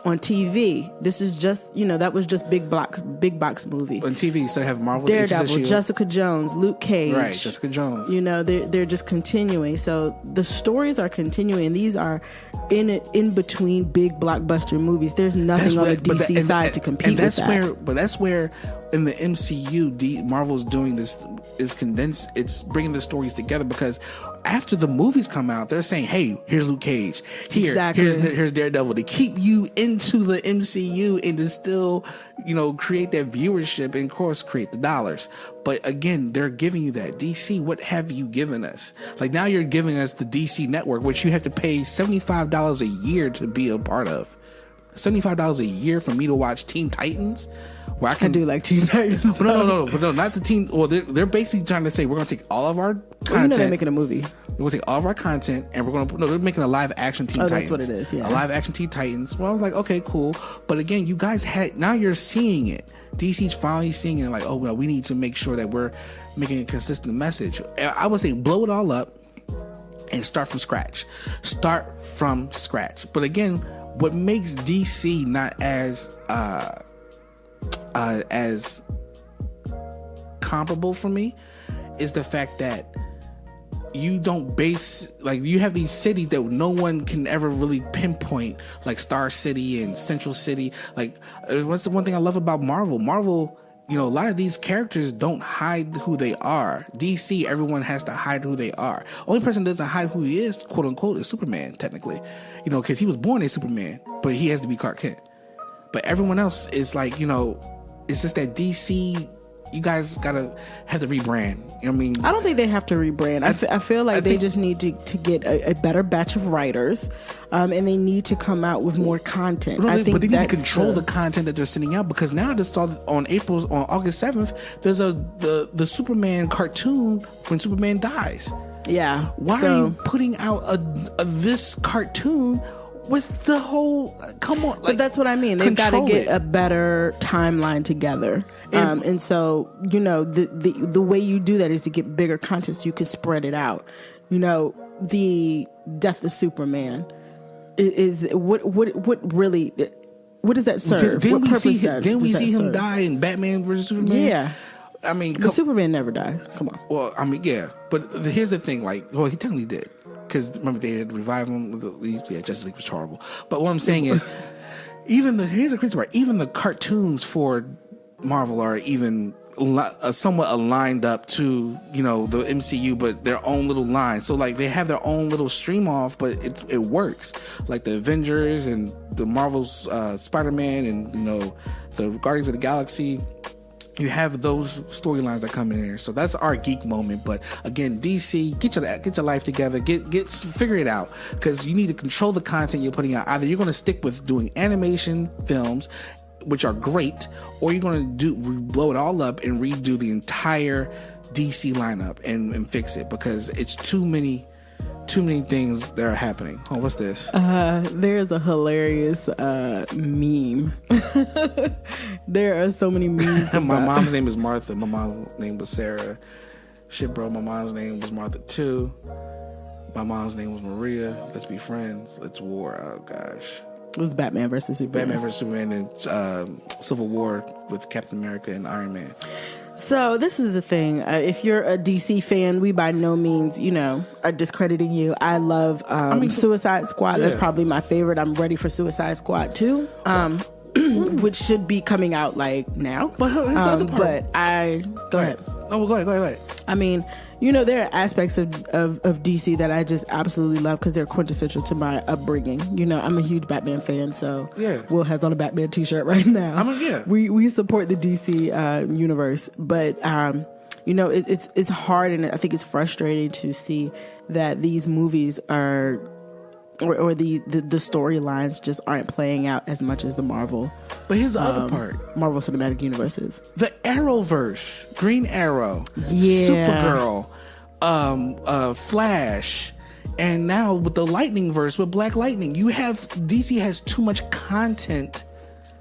On TV, this is just, that was just big box movie. On TV, so they have Marvel, Daredevil, Jessica Jones, Luke Cage. Right, Jessica Jones. They're just continuing. So the stories are continuing. These are in between big blockbuster movies. There's nothing on the DC side to compete with that. But that's where in the MCU, Marvel's doing this is condensed. It's bringing the stories together because after the movies come out, they're saying, "Hey, here's Luke Cage. Here's Daredevil," to keep you into the MCU and to still, create that viewership and, of course, create the dollars. But again, they're giving you that. DC, what have you given us? Like now, you're giving us the DC network, which you have to pay $75 a year to be a part of. $75 a year for me to watch Teen Titans. Where I do like Teen Titans. No, not the Teen. Well, they're basically trying to say we're going to take all of our content. They're making a movie. We're going to take all of our content and we're going to. No, they're making a live action Teen Titans. That's what it is. Yeah, a live action Teen Titans. Well, I'm like, okay, cool. But again, you guys now you're seeing it. DC's finally seeing it. Like, oh well, we need to make sure that we're making a consistent message. I would say blow it all up and start from scratch. But again, what makes DC not as comparable for me is the fact that you don't base, like, you have these cities that no one can ever really pinpoint, like Star City and Central City. Like, what's the one thing I love about Marvel? A lot of these characters don't hide who they are. DC, everyone has to hide who they are. Only person that doesn't hide who he is, quote unquote, is Superman, technically. Because he was born a Superman, but he has to be Clark Kent. But everyone else is like, it's just that DC, you guys gotta have to rebrand. You know what I mean? I don't think they have to rebrand. I feel like they just need to get a better batch of writers, and they need to come out with more content. But they need to control the content that they're sending out, because now this on August 7th, there's the Superman cartoon when Superman dies. Yeah. Why are you putting out this cartoon with the whole, come on, but that's what I mean. They've got to get a better timeline together, and so the way you do that is to get bigger content so you can spread it out. The death of Superman is what really, what does that serve? Didn't we see him die in Batman versus Superman? Yeah. I mean, Superman never dies. Come on. Well, I mean, yeah, but here's the thing. Like, well, he technically did, because remember they had revived him. Justice League was horrible. But what I'm saying is, here's the crazy part. Even the cartoons for Marvel are even somewhat aligned up to the MCU, but their own little line. So like they have their own little stream off, but it works. Like the Avengers and the Marvel's Spider-Man and the Guardians of the Galaxy. You have those storylines that come in here, so that's our geek moment. But again, DC, get your life together, figure it out, because you need to control the content you're putting out. Either you're going to stick with doing animation films, which are great, or you're going to blow it all up and redo the entire DC lineup and fix it, because it's too many things that are happening. Oh, what's this? There's a hilarious meme. There are so many memes. My mom's name is Martha. My mom's name was Sarah. Shit, bro. My mom's name was Martha too. My mom's name was Maria. Let's be friends. Let's war. Oh gosh. It was Batman versus Superman. Batman versus Superman and Civil War with Captain America and Iron Man. So this is the thing. If you're a DC fan, we by no means, are discrediting you. I love Suicide Squad. Yeah. That's probably my favorite. I'm ready for Suicide Squad 2, which should be coming out like now. But here's the other part. Go ahead. Oh, well, go ahead. I mean, there are aspects of DC that I just absolutely love because they're quintessential to my upbringing. I'm a huge Batman fan, so yeah. Will has on a Batman t-shirt right now. We support the DC universe, but it's hard, and I think it's frustrating to see that these movies are or the storylines just aren't playing out as much as the Marvel. But here's the other part. Marvel Cinematic Universes. The Arrowverse. Green Arrow. Yeah. Supergirl. Flash. And now with the Lightning verse, with Black Lightning, DC has too much content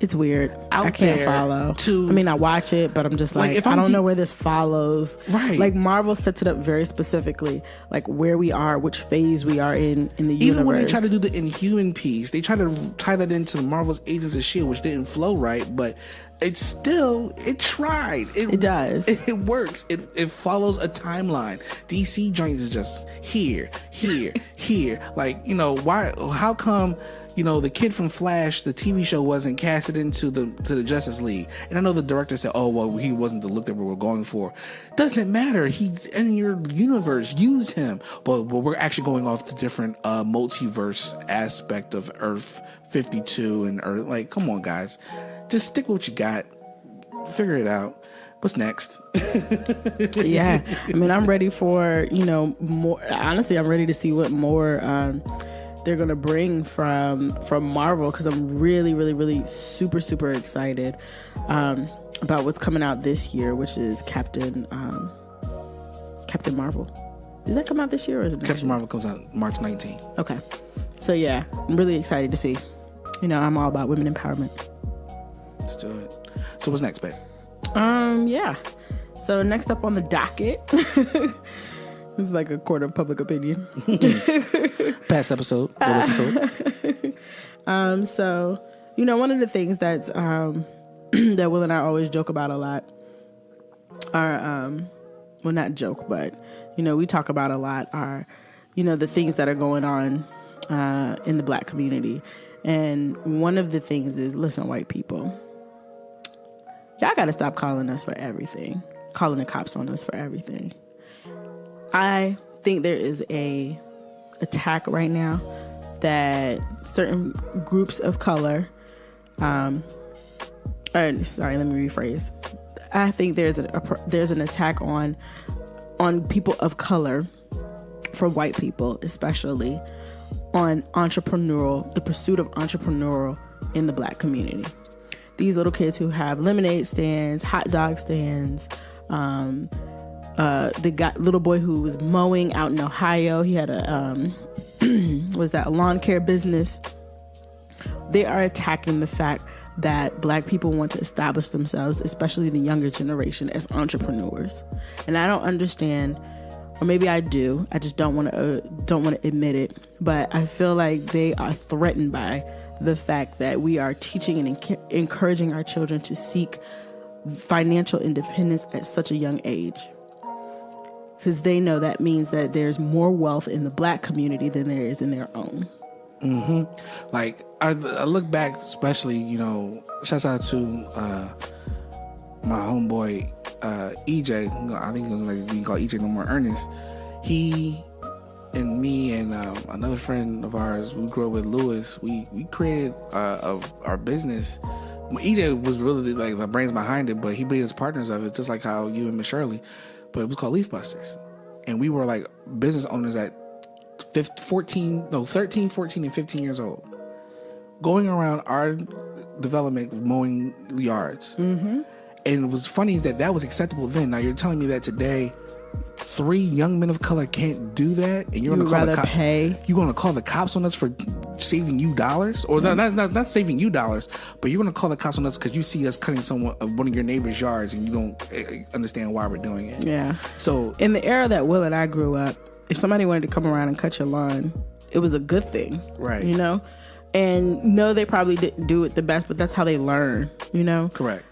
It's weird. out I can't there follow. to- I mean, I watch it, but I'm just like if I I'm don't know where this follows. Right. Like Marvel sets it up very specifically, like where we are, which phase we are in the universe. Even when they try to do the Inhuman piece, they try to tie that into Marvel's Agents of S.H.I.E.L.D., which didn't flow right, but it tried. It does. It works. It follows a timeline. DC joints is just here. Like, why? How come, the kid from Flash, the TV show, wasn't casted into the Justice League? And I know the director said, oh, well, he wasn't the look that we were going for. Doesn't matter. He's in your universe. Use him. But we're actually going off the different multiverse aspect of Earth 52 and Earth. Like, come on, guys. Just stick with what you got. Figure it out. What's next? Yeah. I mean, I'm ready for, more. Honestly, I'm ready to see what more they're going to bring from Marvel, because I'm really, really, really super, super excited about what's coming out this year, which is Captain Marvel. Does that come out this year or is it next Captain year? Marvel comes out March 19th. Okay. So, yeah, I'm really excited to see. I'm all about women empowerment. Let's do it. So what's next, babe? Yeah. So next up on the docket, this is like a court of public opinion. Past episode. Go listen to it. So, one of the things that's that Will and I always joke about a lot are, well, not joke, but, we talk about a lot are, the things that are going on in the Black community. And one of the things is, listen, white people, y'all got to stop calling us for everything, calling the cops on us for everything. I think there is a attack right now that certain groups of color, sorry, let me rephrase. I think there's an attack on people of color, for white people especially, on the pursuit of entrepreneurial in the Black community. These little kids who have lemonade stands, hot dog stands, the little boy who was mowing out in Ohio, he had a lawn care business. They are attacking the fact that Black people want to establish themselves, especially the younger generation, as entrepreneurs. And I don't understand, or maybe I do, I just don't want to admit it, but I feel like they are threatened by the fact that we are teaching and encouraging our children to seek financial independence at such a young age. Because they know that means that there's more wealth in the Black community than there is in their own. Mm-hmm. Like, I look back, especially, shouts out to my homeboy EJ. I think it was like being called EJ No More Ernest. He and me and another friend of ours, we grew up with Lewis. We created our business. EJ was really like the brains behind it, but he made us partners of it, just like how you and Miss Shirley. But it was called Leaf Busters, and we were like business owners at 13, 14, and 15 years old, going around our development mowing yards. Mm-hmm. And what's funny is that was acceptable then. Now you're telling me that today 3 young men of color can't do that, and you're going to call the cops? You're going to call the cops on us for saving you dollars, or not saving you dollars, but you're going to call the cops on us because you see us cutting one of your neighbor's yards, and you don't understand why we're doing it. Yeah. So in the era that Will and I grew up, if somebody wanted to come around and cut your lawn, it was a good thing, right? And no, they probably didn't do it the best, but that's how they learn, Correct.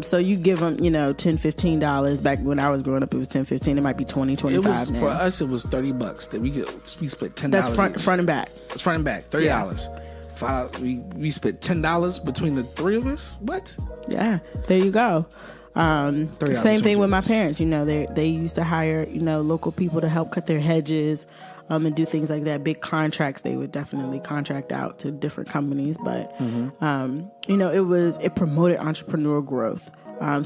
So you give them, $10, $15. Back when I was growing up, it was $10, $15. It might be $20, $25 now. For us, it was $30 that we split $10. That's front and back. It's front and back, $30. Yeah. We split $10 between the 3 of us. What? Yeah, there you go. Same thing with my parents. They used to hire local people to help cut their hedges, and do things like that. Big contracts they would definitely contract out to different companies, but it promoted entrepreneurial growth.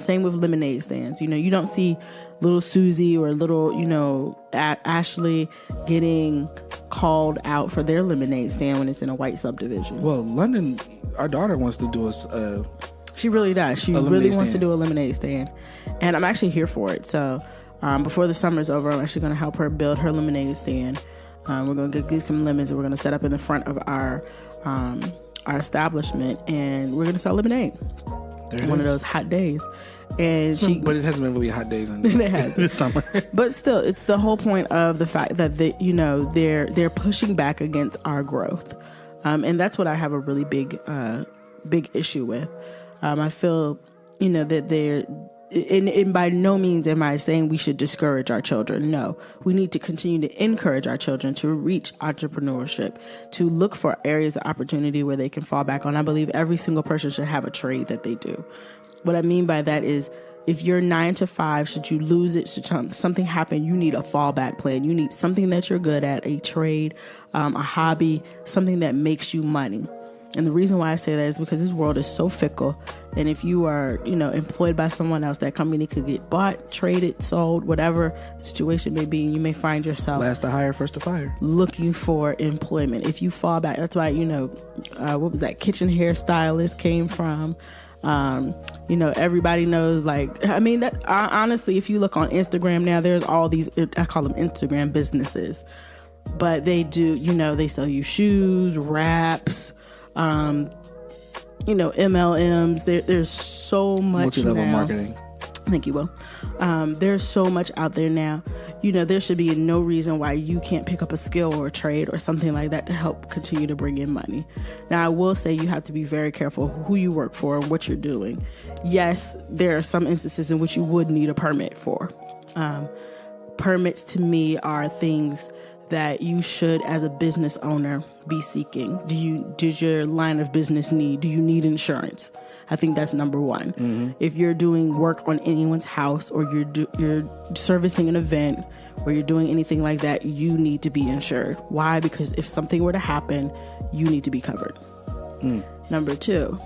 Same with lemonade stands. You don't see little Susie or little Ashley getting called out for their lemonade stand when it's in a white subdivision. Well, London, our daughter wants to do us. She really does. She really wants to do a lemonade stand. And I'm actually here for it. So before the summer's over, I'm actually going to help her build her lemonade stand. We're going to get some lemons and we're going to set up in the front of our our establishment, and we're going to sell lemonade. One of those hot days. And but it hasn't been really hot days in this summer. But still, it's the whole point of the fact that they're pushing back against our growth, and that's what I have a really big issue with. I feel that they're. And by no means am I saying we should discourage our children. No, we need to continue to encourage our children to reach entrepreneurship, to look for areas of opportunity where they can fall back on. I believe every single person should have a trade that they do. What I mean by that is, if you're 9 to 5, should you lose it, should something happen, you need a fallback plan. You need something that you're good at, a trade, a hobby, something that makes you money. And the reason why I say that is because this world is so fickle. And if you are, employed by someone else, that company could get bought, traded, sold, whatever situation may be. And you may find yourself last to hire, first to fire, looking for employment. If you fall back, that's why, what was that kitchen hairstylist came from? Everybody knows, honestly, if you look on Instagram now, there's all these, I call them Instagram businesses, but they do, they sell you shoes, wraps, MLMs. There's so much multi-level now. Marketing. Thank you, Will. There's so much out there now. There should be no reason why you can't pick up a skill or a trade or something like that to help continue to bring in money. Now, I will say you have to be very careful who you work for and what you're doing. Yes, there are some instances in which you would need a permit for. Permits to me are things that you should, as a business owner, be seeking. Does your line of business do you need insurance? I think that's number one. Mm-hmm. If you're doing work on anyone's house, or you're servicing an event, or you're doing anything like that, you need to be insured. Why? Because if something were to happen, you need to be covered. Number two,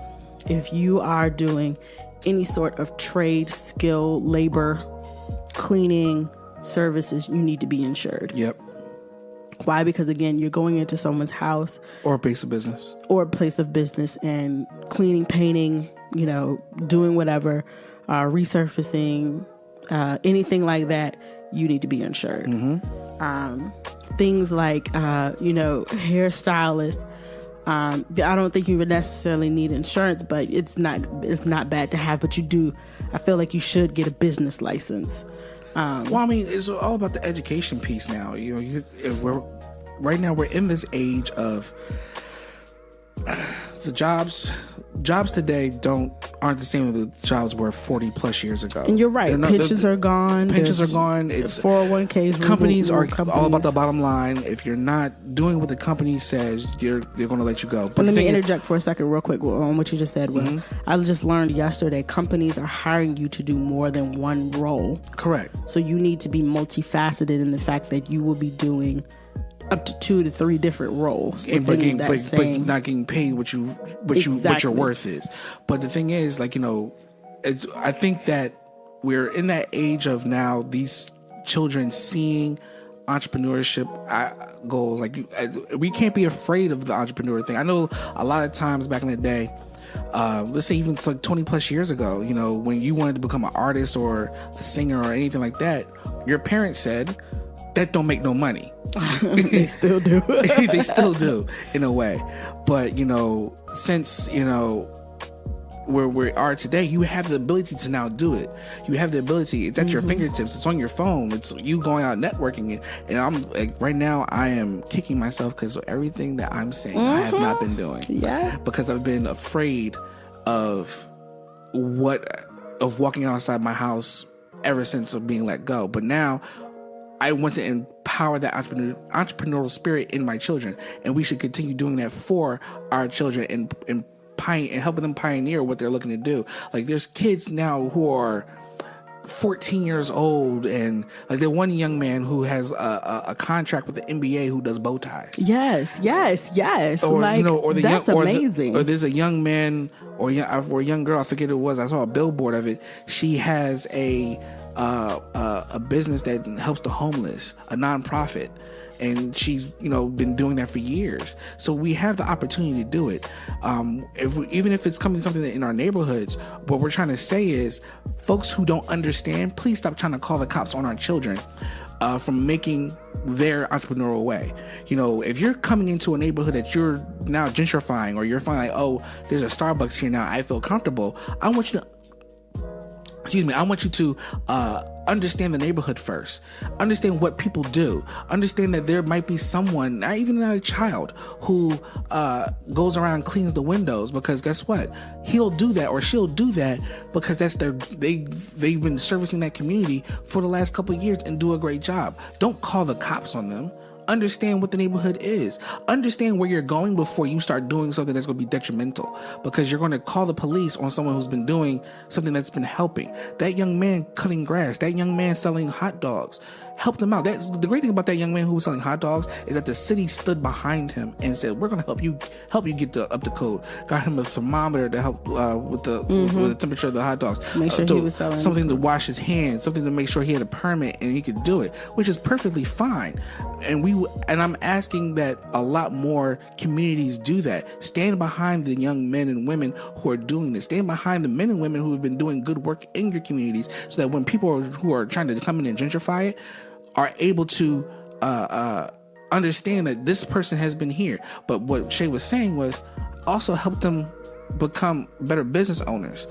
if you are doing any sort of trade, skill, labor, cleaning, services, you need to be insured. Yep. Why? Because again, you're going into someone's house or a place of business and cleaning, painting, doing whatever, resurfacing, anything like that, you need to be insured. Mm-hmm. Things like, hairstylists. I don't think you would necessarily need insurance, but it's not bad to have, but you do. I feel like you should get a business license. It's all about the education piece now. Right now we're in this age of the jobs today aren't the same as the jobs were 40 plus years ago. And you're right. Pensions are gone. Pensions are gone. It's 401ks. Companies are all about the bottom line. If you're not doing what the company says, they're going to let you go. But let me interject for a second real quick on what you just said, Will. Mm-hmm. I just learned yesterday companies are hiring you to do more than one role. Correct. So you need to be multifaceted in the fact that you will be doing up to 2 to 3 different roles, but not getting paid what your worth is. But the thing is, I think that we're in that age of now these children seeing entrepreneurship goals. We can't be afraid of the entrepreneur thing. I know a lot of times back in the day, let's say even 20 plus years ago, when you wanted to become an artist or a singer or anything like that, your parents said, that don't make no money. They still do. They still do, in a way. But, since, where we are today, you have the ability to now do it. You have the ability. It's at your fingertips. It's on your phone. It's you going out networking. And I'm right now, I am kicking myself because of everything that I'm saying I have not been doing. Yeah. Because I've been afraid of walking outside my house ever since of being let go. But now, I want to empower that entrepreneurial spirit in my children, and we should continue doing that for our children and helping them pioneer what they're looking to do. There's kids now who are 14 years old, and the one young man who has a contract with the NBA who does bow ties. Yes. Or, that's amazing. Or there's a young man or a young girl, I forget who it was. I saw a billboard of it. She has a business that helps the homeless, a nonprofit, and she's been doing that for years. So we have the opportunity to do it. Even if it's coming something in our neighborhoods, what we're trying to say is, folks who don't understand, please stop trying to call the cops on our children. from making their entrepreneurial way. If you're coming into a neighborhood that you're now gentrifying, or you're finding like, oh, there's a Starbucks here now, I feel comfortable. I want you to understand the neighborhood first. Understand what people do. Understand that there might be someone, not even a child, who goes around and cleans the windows, because guess what? He'll do that, or she'll do that, because they've been servicing that community for the last couple of years and do a great job. Don't call the cops on them. Understand what the neighborhood is. Understand where you're going before you start doing something that's going to be detrimental, because you're going to call the police on someone who's been doing something that's been helping. That young man cutting grass, that young man selling hot dogs, help them out. That's the great thing about that young man who was selling hot dogs, is that the city stood behind him and said, we're going to help you get up to code. Got him a thermometer to help with the temperature of the hot dogs. To make sure he was selling something to wash his hands, something to make sure he had a permit and he could do it, which is perfectly fine. And I'm asking that a lot more communities do that. Stand behind the young men and women who are doing this. Stand behind the men and women who have been doing good work in your communities, so that when people who are trying to come in and gentrify it are able to understand that this person has been here. But what Shay was saying was also help them become better business owners.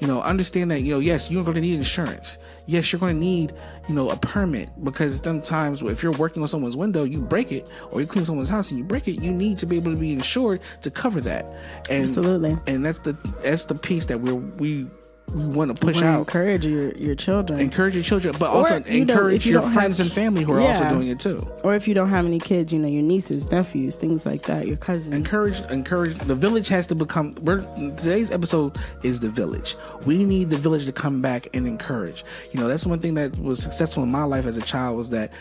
Understand that, yes, you're going to need insurance. Yes, you're going to need, a permit, because sometimes if you're working on someone's window, you break it, or you clean someone's house and you break it, you need to be able to be insured to cover that. And, absolutely. And that's the piece that we want to push out. Encourage your children. Encourage your children, but also encourage your friends and family who are also doing it too. Or if you don't have any kids, your nieces, nephews, things like that, your cousins. Encourage. The village has to become. Today's episode is the village. We need the village to come back and encourage. That's one thing that was successful in my life as a child, was that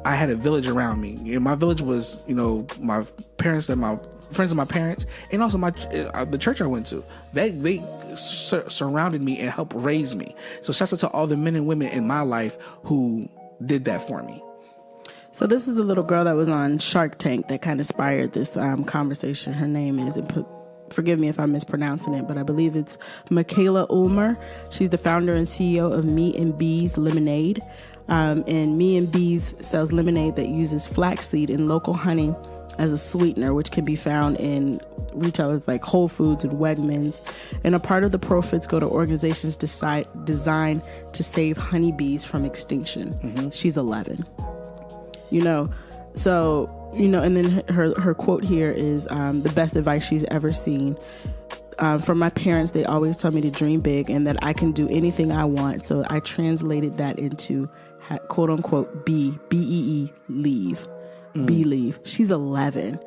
I had a village around me. My village was, my parents and my friends of my parents, and also the church I went to. They surrounded me and helped raise me. So shout out to all the men and women in my life who did that for me. So this is a little girl that was on Shark Tank that kind of inspired this conversation. Her name is, forgive me if I'm mispronouncing it, but I believe it's Michaela Ulmer. She's the founder and CEO of Me and Bees Lemonade. And Me and Bees sells lemonade that uses flaxseed and local honey as a sweetener, which can be found in retailers like Whole Foods and Wegmans. And a part of the profits go to organizations designed to save honeybees from extinction. Mm-hmm. She's 11. So, and then her quote here is the best advice she's ever seen. From my parents, they always tell me to dream big and that I can do anything I want. So I translated that into quote unquote BEE, leave. Believe. She's 11.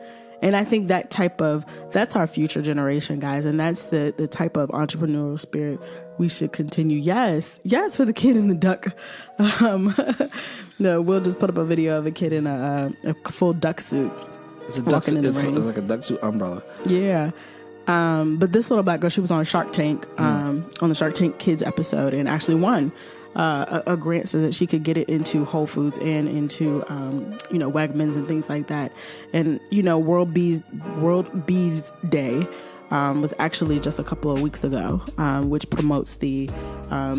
And I think that's our future generation, guys. And that's the type of entrepreneurial spirit we should continue. Yes, for the kid in the duck. No, we'll just put up a video of a kid in a full duck suit. It's a duck suit. It's like a duck suit umbrella. Yeah. But this little black girl, she was on Shark Tank, on the Shark Tank Kids episode, and actually won a grant so that she could get it into Whole Foods and into Wegmans and things like that. And World Bees Day was actually just a couple of weeks ago, which promotes the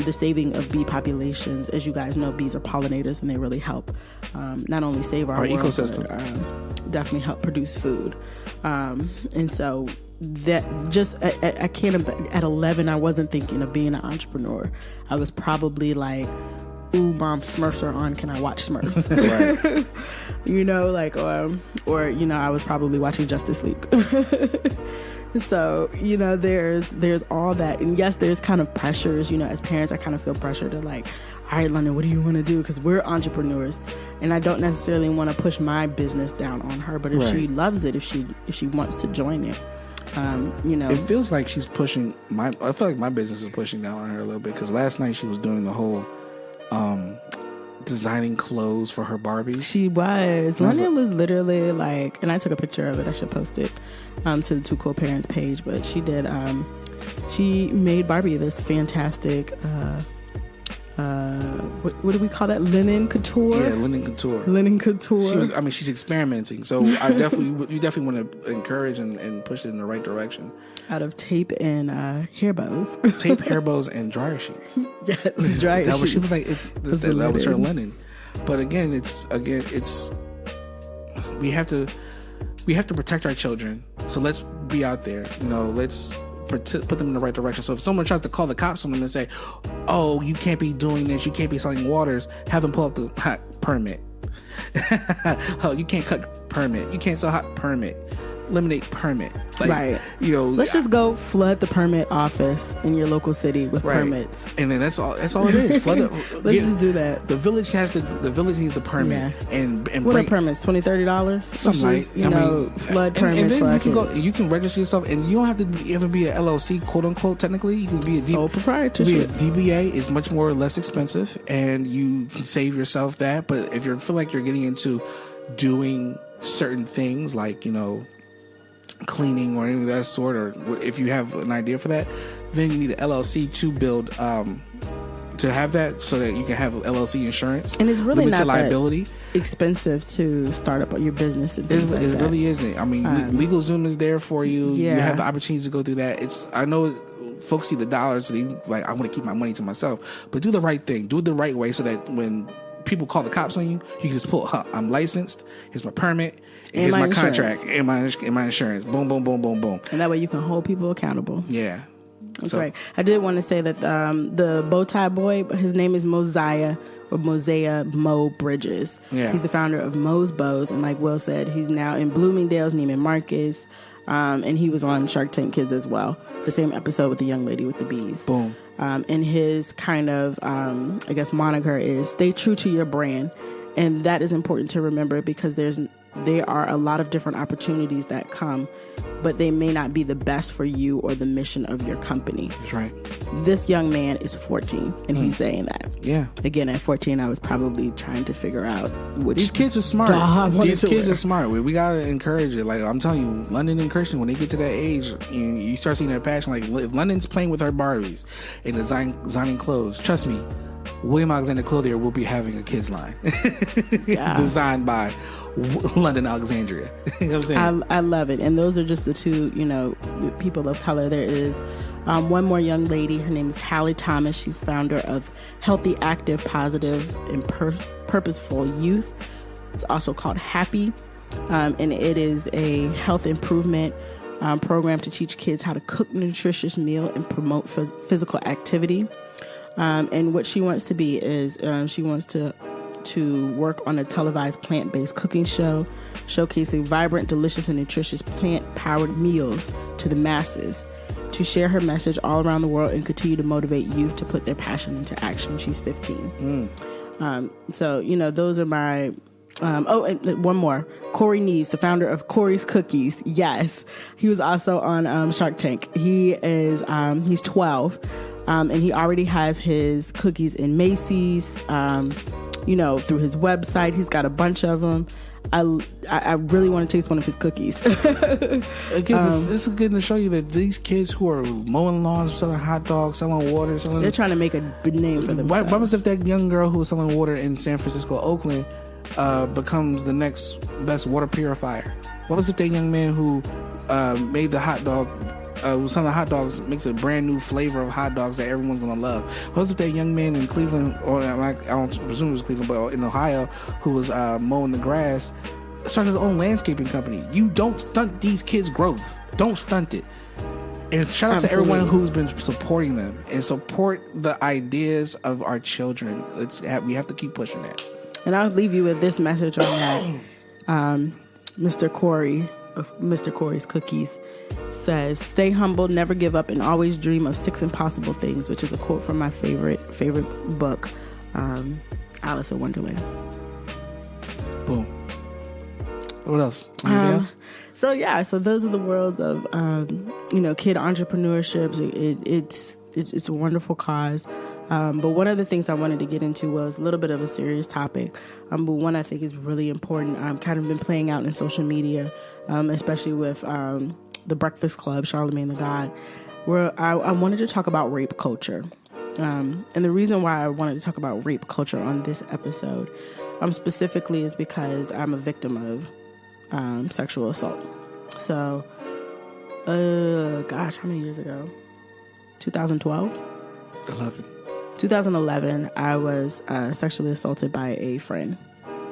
saving of bee populations. As you guys know, bees are pollinators, and they really help not only save our world, ecosystem, but definitely help produce food. And so that just I can't. At 11, I wasn't thinking of being an entrepreneur. I was probably like, "Ooh, mom, Smurfs are on. Can I watch Smurfs?" Right. Or I was probably watching Justice League. So there's all that, and yes, there's kind of pressures. As parents, I kind of feel pressure to like, all right, London, what do you want to do? Because we're entrepreneurs, and I don't necessarily want to push my business down on her. But if she loves it, if she wants to join it. It feels like she's pushing I feel like my business is pushing down on her a little bit, because last night she was doing the whole designing clothes for her Barbies. She was. London was literally like, and I took a picture of it. I should post it to the Two Cool Parents page. But she did. She made Barbie this fantastic. What do we call that? Linen couture? Yeah, linen couture. Linen couture. She's experimenting. So you definitely want to encourage and push it in the right direction. Out of tape and hair bows. Tape, hair bows, and dryer sheets. Yes, dryer sheets. She was like, that was her linen. But again, we have to protect our children. So let's be out there. Let's put them in the right direction. So if someone tries to call the cops on them and say, "Oh, you can't be doing this, you can't be selling waters," have them pull up the hot permit. Oh, you can't cut permit, you can't sell hot permit, eliminate permit. Right. Let's just go flood the permit office in your local city with permits. And then that's all it is. Flood it. Let's just do that. The village needs the permit. Yeah. And what are permits? $20-$30? Something like flood permits and then for our kids. You can register yourself, and you don't have to ever be an LLC, quote unquote. Technically, you can be a sole proprietorship. DBA is much more less expensive, and you can save yourself that. But if you feel like you're getting into doing certain things, like cleaning or anything of that sort, or if you have an idea for that, then you need an LLC to build to have that, so that you can have LLC insurance. And it's really not liability that expensive to start up your business and things like that. It really isn't. I mean, LegalZoom is there for you. Yeah. You have the opportunity to go through that. I know folks see the dollars, I want to keep my money to myself, but do the right thing, do it the right way, so that when people call the cops on you, you can just pull, I'm licensed, here's my permit, and here's my contract, and my insurance. Boom, boom, boom, boom, boom. And that way you can hold people accountable. Yeah. That's right. I did want to say that the bow tie boy, his name is Mosiah Mo Bridges. Yeah. He's the founder of Mo's Bows, and like Will said, he's now in Bloomingdale's, Neiman Marcus, and he was on Shark Tank Kids as well. The same episode with the young lady with the bees. Boom. And his kind of, moniker is "Stay true to your brand," and that is important to remember, because there are a lot of different opportunities that come, but they may not be the best for you or the mission of your company. That's right. This young man is 14, and he's saying that. Yeah. Again, at 14, I was probably trying to figure out which. These kids are smart. These kids are smart. We gotta encourage it. Like I'm telling you, London and Christian, when they get to that age, you start seeing their passion. Like if London's playing with her Barbies and designing clothes, trust me, William Alexander Clothier will be having a kids line designed by London Alexandria. You know what I'm saying? I love it. And those are just the two, the people of color. There is one more young lady. Her name is Hallie Thomas. She's founder of Healthy, Active, Positive, and Purposeful Youth. It's also called Happy. And it is a health improvement program to teach kids how to cook a nutritious meal and promote physical activity. And what she wants to be is she wants to work on a televised plant-based cooking show, showcasing vibrant, delicious, and nutritious plant-powered meals to the masses, to share her message all around the world and continue to motivate youth to put their passion into action. She's 15. So, those are my... and one more. Corey Neves, the founder of Corey's Cookies. Yes. He was also on Shark Tank. He is he's 12. And he already has his cookies in Macy's, through his website. He's got a bunch of them. I really want to taste one of his cookies. Again, this is good to show you that these kids who are mowing lawns, selling hot dogs, selling water, they're trying to make a big name for themselves. What was if that young girl who was selling water in San Francisco, Oakland, becomes the next best water purifier? What was if that young man who made the hot dog, was selling hot dogs, makes a brand new flavor of hot dogs that everyone's gonna love? What was if that young man in Cleveland, or I don't presume it was Cleveland, but in Ohio, who was mowing the grass, started his own landscaping company? You don't stunt these kids' growth. Don't stunt it. And shout out to everyone who's been supporting them, and support the ideas of our children. We have to keep pushing that. And I'll leave you with this message on that. Mr. Corey of Mr. Corey's Cookies says, "Stay humble, never give up, and always dream of 6 impossible things," which is a quote from my favorite book, Alice in Wonderland. Boom. What else? Anything else? So those are the worlds of kid entrepreneurships. It's a wonderful cause. But one of the things I wanted to get into was a little bit of a serious topic, but one I think is really important. I've kind of been playing out in social media, especially with the Breakfast Club, Charlemagne the God, where I wanted to talk about rape culture. And the reason why I wanted to talk about rape culture on this episode specifically is because I'm a victim of sexual assault. So, how many years ago? 2012? 11. 2011, I was sexually assaulted by a friend.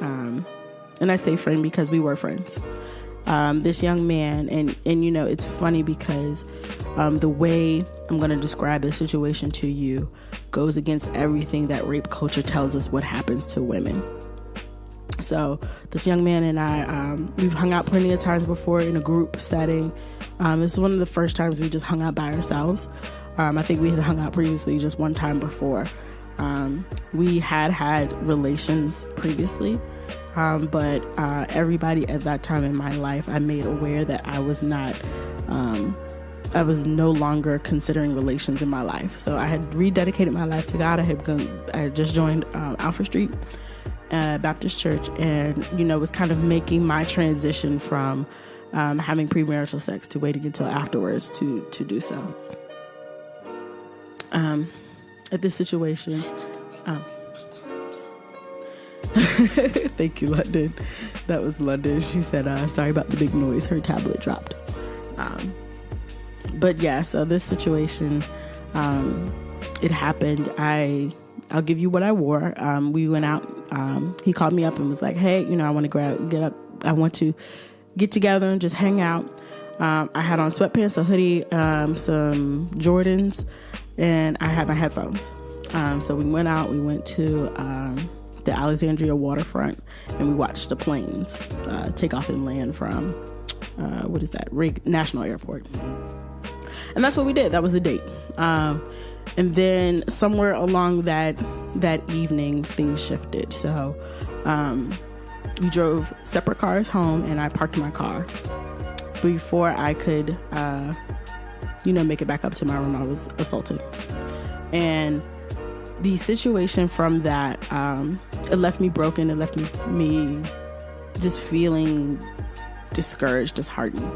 And I say friend because we were friends. This young man, and it's funny because the way I'm going to describe the situation to you goes against everything that rape culture tells us what happens to women. So this young man and I, we've hung out plenty of times before in a group setting. This is one of the first times we just hung out by ourselves. I think we had hung out previously just one time before. We had relations previously, but everybody at that time in my life, I made aware that I was no longer considering relations in my life. So I had rededicated my life to God. I had just joined Alfred Street Baptist Church, and was kind of making my transition from having premarital sex to waiting until afterwards to do so. At this situation, thank you, London. That was London. She said, sorry about the big noise. Her tablet dropped. But yeah, so this situation, it happened. I'll give you what I wore. We went out. He called me up and was like, hey, I want to I want to get together and just hang out. I had on sweatpants, a hoodie, some Jordans, and I had my headphones. So we went out. We went to the Alexandria waterfront, and we watched the planes take off and land from National Airport. And that's what we did. That was the date. And then somewhere along that evening, things shifted. So we drove separate cars home, and I parked my car. Before I could, make it back up to my room, I was assaulted. And the situation from that, it left me broken. It left me just feeling discouraged, disheartened.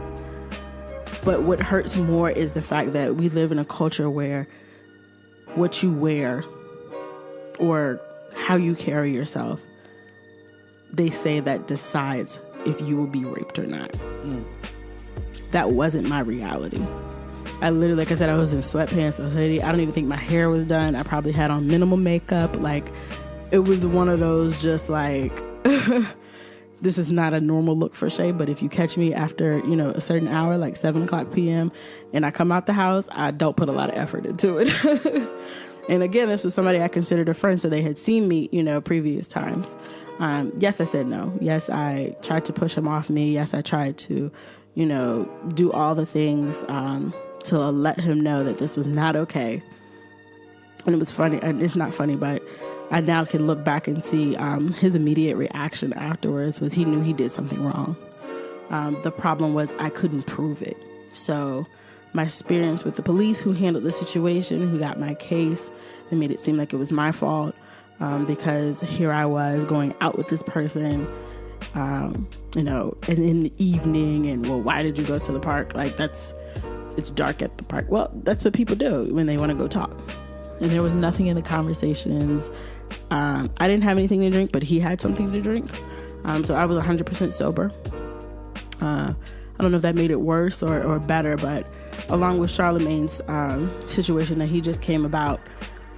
But what hurts more is the fact that we live in a culture where what you wear or how you carry yourself, they say that decides if you will be raped or not. That wasn't my reality. I literally, like I said, I was in sweatpants, a hoodie. I don't even think my hair was done. I probably had on minimal makeup. Like, it was one of those just like, this is not a normal look for Shay, but if you catch me after, a certain hour, like 7:00 p.m., and I come out the house, I don't put a lot of effort into it. And again, this was somebody I considered a friend, so they had seen me, previous times. Yes, I said no. Yes, I tried to push him off me. Yes, I tried to, do all the things to let him know that this was not okay. And it was funny, and it's not funny, but I now can look back and see his immediate reaction afterwards was he knew he did something wrong. The problem was I couldn't prove it. So my experience with the police who handled the situation, who got my case, they made it seem like it was my fault because here I was going out with this person, and in the evening, and well, why did you go to the park? Like, it's dark at the park. Well, that's what people do when they want to go talk. And there was nothing in the conversations. I didn't have anything to drink, but he had something to drink. So I was 100% sober. I don't know if that made it worse or better, but along with Charlemagne's situation that he just came about,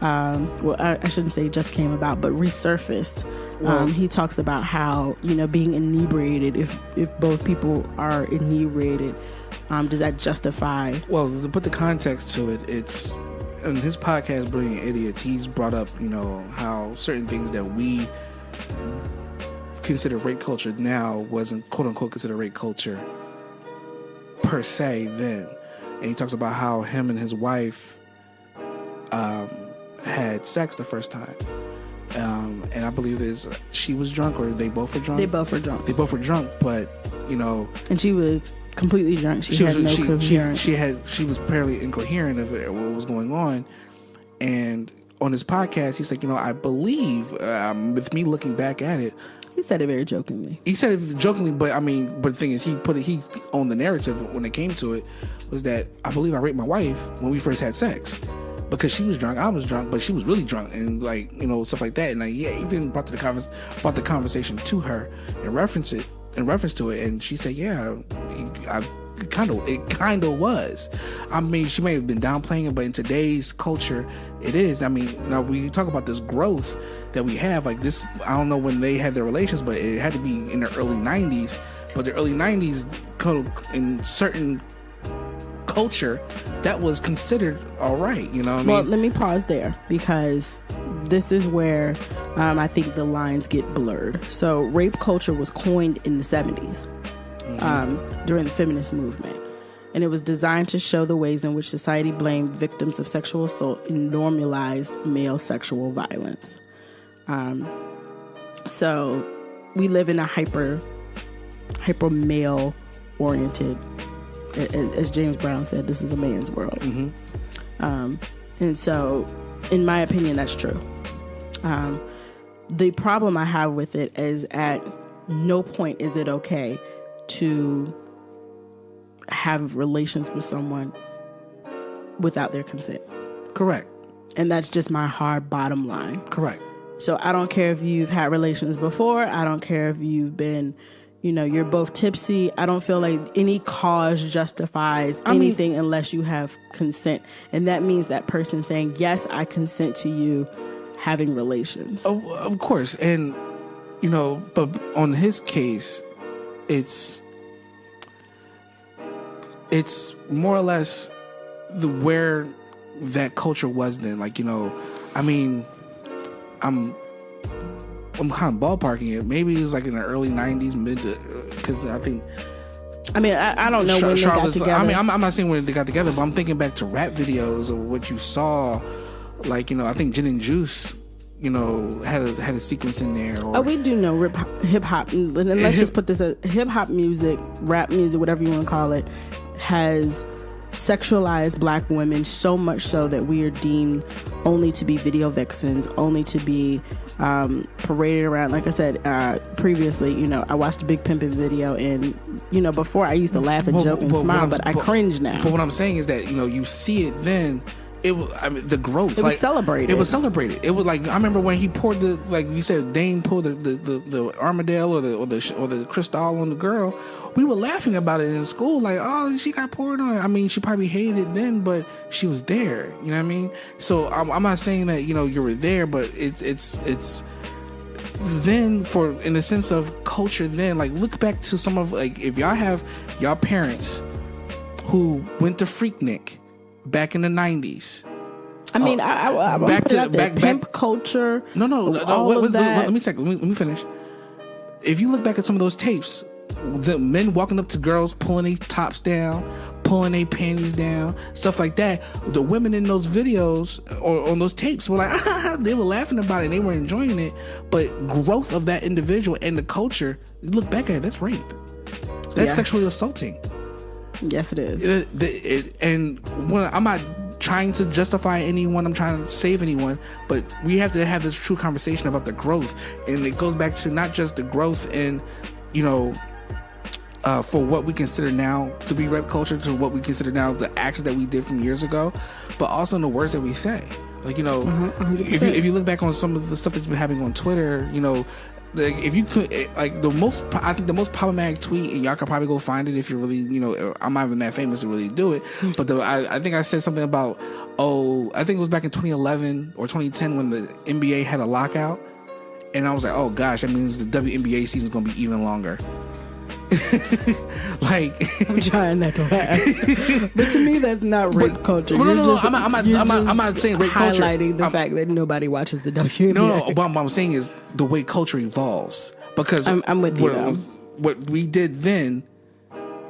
I shouldn't say just came about, but resurfaced. He talks about how, being inebriated, if both people are inebriated, does that justify? Well, to put the context to it, it's in his podcast, Brilliant Idiots, he's brought up, how certain things that we consider rape culture now wasn't quote unquote considered rape culture per se then. And he talks about how him and his wife had sex the first time. And I believe she was drunk, or they both were drunk. They both were drunk. But and she was completely drunk. She had no coherence. She was apparently incoherent of what was going on. And on his podcast, he's like, I believe, with me looking back at it, he said it very jokingly. But the thing is, he owned the narrative when it came to it, was that I believe I raped my wife when we first had sex. Because she was drunk, I was drunk, but she was really drunk, and stuff like that. And even brought the conversation to her in reference to it, and she said, "Yeah, it kind of was. I mean, she may have been downplaying it, but in today's culture, it is. I mean, now we talk about this growth that we have, like this. I don't know when they had their relations, but it had to be in the early 90s. But the early 90s, in certain culture, that was considered all right. You know what I mean? Well, let me pause there, because this is where I think the lines get blurred. So rape culture was coined in the 70s during the feminist movement. And it was designed to show the ways in which society blamed victims of sexual assault and normalized male sexual violence. So we live in a hyper male oriented, as James Brown said, this is a man's world. And so in my opinion, that's true. The problem I have with it is at no point is it okay to have relations with someone without their consent. Correct. And that's just my hard bottom line. Correct. So I don't care if you've had relations before. I don't care if you've been, you're both tipsy. I don't feel like any cause justifies anything unless you have consent. And that means that person saying, yes, I consent to you having relations. Oh, of course. And, but on his case, it's more or less where that culture was then. Like, I mean, I'm kind of ballparking it. Maybe it was like in the early 90s, because I think. I mean, I don't know when they got together. I mean, I'm not saying when they got together, but I'm thinking back to rap videos of what you saw. Like, I think Gin and Juice, had a sequence in there. Or, we do know hip hop. And let's just put this as hip hop music, rap music, whatever you want to call it, has sexualized black women so much so that we are deemed only to be video vixens, only to be paraded around. Like I said previously, I watched a Big Pimpin' video, and before I used to laugh and joke and smile, but I cringe now. But what I'm saying is that you see it then. It was, the growth. It was celebrated. It was celebrated. It was like, I remember when he poured like you said, Dane poured the Armadale or the Cristal on the girl. We were laughing about it in school, like, oh, she got poured on. I mean, she probably hated it then, but she was there. You know what I mean? So I'm not saying that you were there, but it's then in the sense of culture. Then, like, look back to some of, like, if y'all have y'all parents who went to Freaknik back in the 90s. I mean, I back to pimp culture. No. Of that. Let me finish. If you look back at some of those tapes, the men walking up to girls, pulling their tops down, pulling their panties down, stuff like that. The women in those videos or on those tapes were like, they were laughing about it, and they were enjoying it. But growth of that individual and the culture, you look back at it, that's rape. That's sexually assaulting. Yes, it is. And when I'm not trying to justify anyone, I'm trying to save anyone, but we have to have this true conversation about the growth. And it goes back to not just the growth in, for what we consider now to be rape culture, to what we consider now the actions that we did from years ago, but also in the words that we say. Like, if you look back on some of the stuff that's been happening on Twitter, like, if you could, like, I think the most problematic tweet, and y'all can probably go find it if you're really, I'm not even that famous to really do it, but I think I said something about, I think it was back in 2011 or 2010 when the NBA had a lockout, and I was like, oh gosh, that means the WNBA season is going to be even longer. Like, I'm trying not to laugh, but to me that's not rape culture. No. I'm not saying rape culture. Highlighting the fact that nobody watches the WNBA. No. What I'm saying is the way culture evolves, because I'm with you. What we did then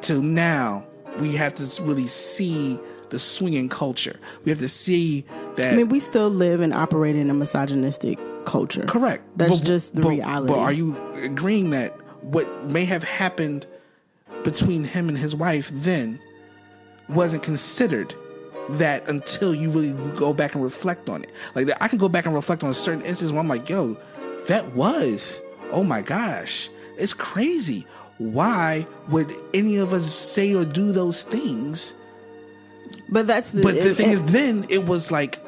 to now, we have to really see the swinging culture. We have to see that. I mean, we still live and operate in a misogynistic culture. Correct. That's just the reality. But are you agreeing that what may have happened between him and his wife then wasn't considered that until you really go back and reflect on it? Like, I can go back and reflect on certain instances where I'm like, yo, that was, oh my gosh, it's crazy. Why would any of us say or do those things? But the thing is, then it was like,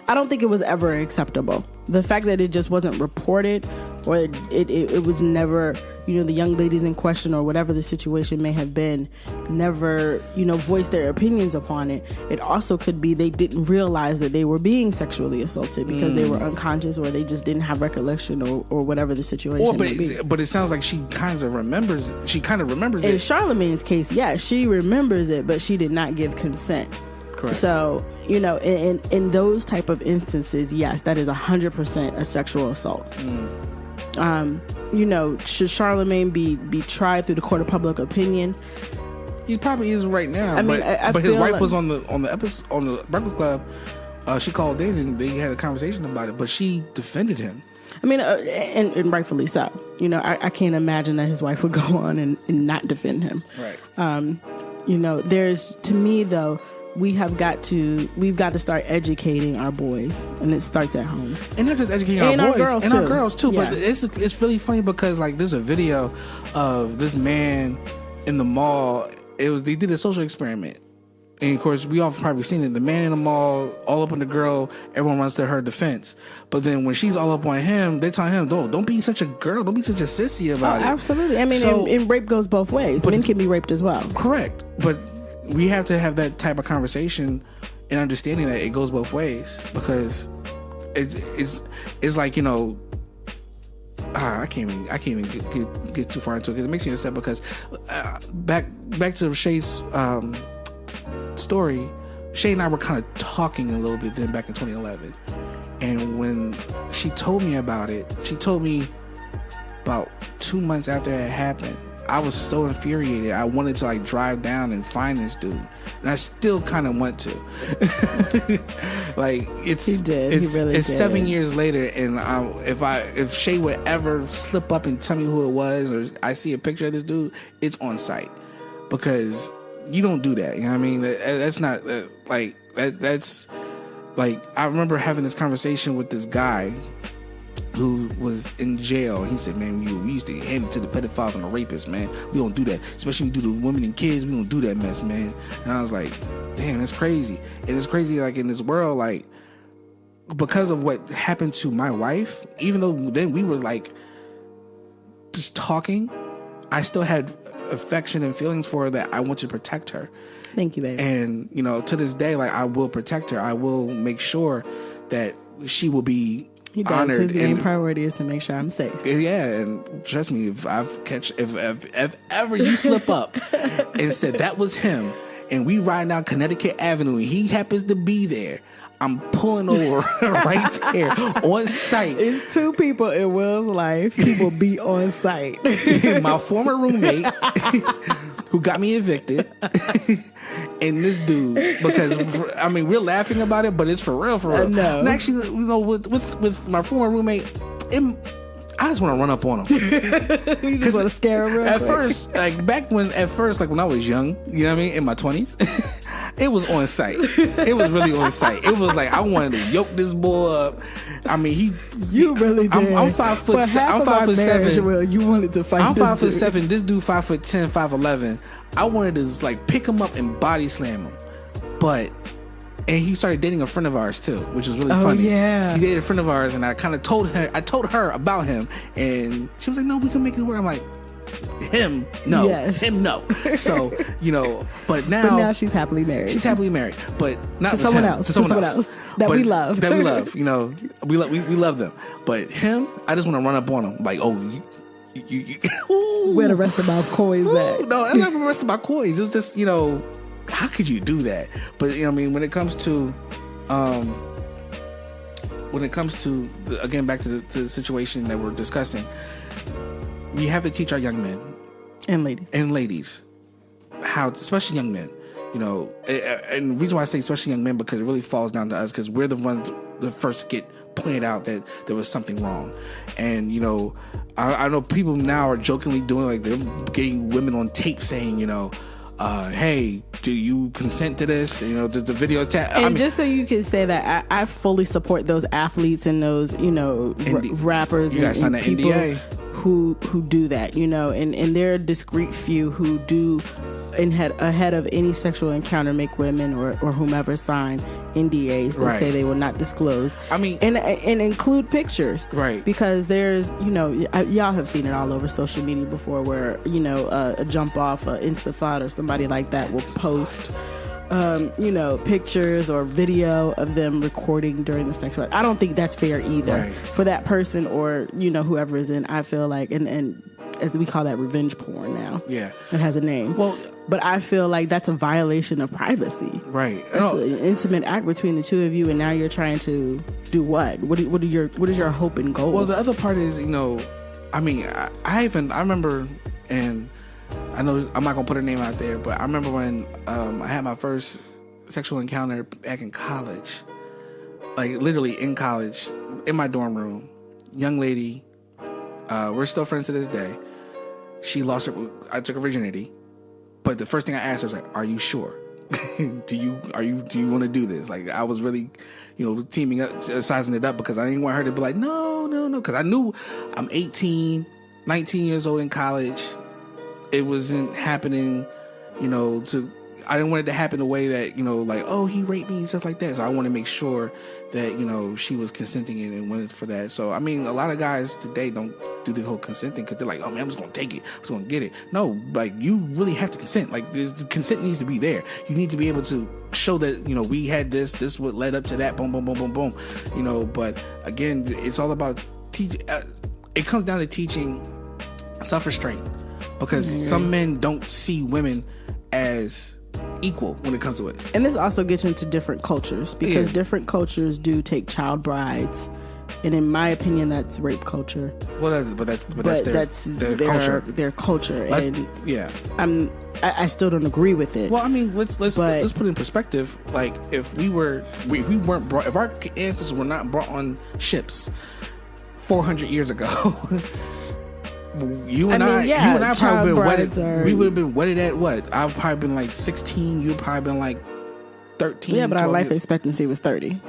I don't think it was ever acceptable. The fact that it just wasn't reported, or it was never the young ladies in question or whatever the situation may have been never, voiced their opinions upon it. It also could be they didn't realize that they were being sexually assaulted because they were unconscious, or they just didn't have recollection, or whatever the situation may be. But it sounds like she kind of remembers it. In Charlamagne's case, she remembers it, but she did not give consent. Correct. So, in those type of instances, yes, that is 100% a sexual assault. Should Charlamagne be tried through the court of public opinion? He probably is right now. But his wife was on the episode on the Breakfast Club. She called in and they had a conversation about it, but she defended him. And rightfully so. I can't imagine that his wife would go on and not defend him. Right. There's, to me though, we've got to start educating our boys, and it starts at home. And not just educating our boys, and our girls too. Yeah. But it's really funny because there's a video of this man in the mall. They did a social experiment, and of course we all probably seen it. The man in the mall all up on the girl, everyone runs to her defense. But then when she's all up on him, they tell him, don't be such a girl, don't be such a sissy about it. Absolutely. And rape goes both ways. Men can be raped as well. Correct, but we have to have that type of conversation and understanding that it goes both ways, because it's like, I can't even get too far into it because it makes me upset, because back to Shay's story, Shay and I were kind of talking a little bit then back in 2011, and when she told me about it, she told me about 2 months after it happened. I was so infuriated. I wanted to drive down and find this dude, and I still kind of want to. It's 7 years later, and if Shay would ever slip up and tell me who it was, or I see a picture of this dude, it's on site, because you don't do that. You know what I mean? That's not that's I remember having this conversation with this guy who was in jail. He said, man, we used to hand it to the pedophiles and the rapists, man. We don't do that. Especially when we do the women and kids, we don't do that mess, man. And I was like, damn, that's crazy. And it's crazy, in this world, because of what happened to my wife, even though then we were just talking, I still had affection and feelings for her that I want to protect her. Thank you, baby. And, to this day, I will protect her. I will make sure that she will be honored. His main priority is to make sure I'm safe. Yeah, and trust me, if ever you slip up and said that was him, and we ride down Connecticut Avenue and he happens to be there, I'm pulling over right there on site. It's two people in Will's life. He will be on site. My former roommate who got me evicted. And this dude, because we're laughing about it, but it's for real. No. And actually, with my former roommate, I just want to run up on him. You just want to scare him. At first, when I was young, you know what I mean, in my 20s, it was on site. It was really on site. It was I wanted to yoke this boy up. You really did. I'm 5 foot. I'm 5'7". Well, you wanted to fight. I'm this 5'7". This dude 5'10", 5'11". I wanted to pick him up and body slam him, and he started dating a friend of ours too, which was really funny. Yeah, he dated a friend of ours, and I kind of told her about him, and she was like, "No, we can make it work." I'm like, "Him, no, yes. Him, no." So but now she's happily married. She's happily married, but not to with someone him, else. To someone else that we love. That we love. We love them, but him, I just want to run up on him where the rest of my coins at? No, that's not the rest of my coins. It was just, how could you do that? But when it comes to again, back to the situation that we're discussing, we have to teach our young men and ladies how, especially young men, and the reason why I say especially young men, because it really falls down to us, because we're the ones that first get pointed out that there was something wrong. And I know people now are jokingly doing they're getting women on tape saying, hey, do you consent to this? Does the video tap? And just so you can say that, I fully support those athletes and those, rappers you guys sign that people NDA. who do that, and there are a discreet few who do ahead of any sexual encounter, make women or whomever sign NDAs that say they will not disclose. I mean, and include pictures, right? Because there's, y'all have seen it all over social media before, where a jump off, a Insta thought, or somebody like that will post pictures or video of them recording during the sexual act. I don't think that's fair either for that person or whoever is in. I feel like and as we call that, revenge porn now. Yeah, it has a name. Well, but I feel like that's a violation of privacy. Right, it's an intimate act between the two of you, and now you're trying to do what? What is your hope and goal? Well, the other part is, I remember, and I know I'm not gonna put her name out there, but I remember when I had my first sexual encounter back in college, like literally in college, in my dorm room. Young lady, we're still friends to this day. I took her virginity, but the first thing I asked her was like, "Are you sure? Do you want to do this?" Like, I was really, teaming up, sizing it up, because I didn't want her to be like, no, because I knew I'm 18, 19 years old in college. It wasn't happening, I didn't want it to happen the way that, like, oh, he raped me and stuff like that. So I want to make sure that, she was consenting and went for that. So, I mean, a lot of guys today don't do the whole consenting because they're like, oh, man, I'm just going to take it. I'm just going to get it. No, like, you really have to consent. Like, the consent needs to be there. You need to be able to show that, we had this what led up to that, boom, boom, boom, boom, boom. But again, it's all about it comes down to teaching self-restraint, because some men don't see women as equal when it comes to it. And this also gets into different cultures, because different cultures do take child brides, and in my opinion, that's rape culture. Well, that's their culture. Their culture, and I still don't agree with it. Well, I mean, let's put it in perspective. Like, if we weren't brought, if our ancestors were not brought on ships 400 years ago. You and I probably been wedded. We would have been wedded at what? I've probably been like 16. You'd probably been like 13. Yeah, but our life expectancy was 30.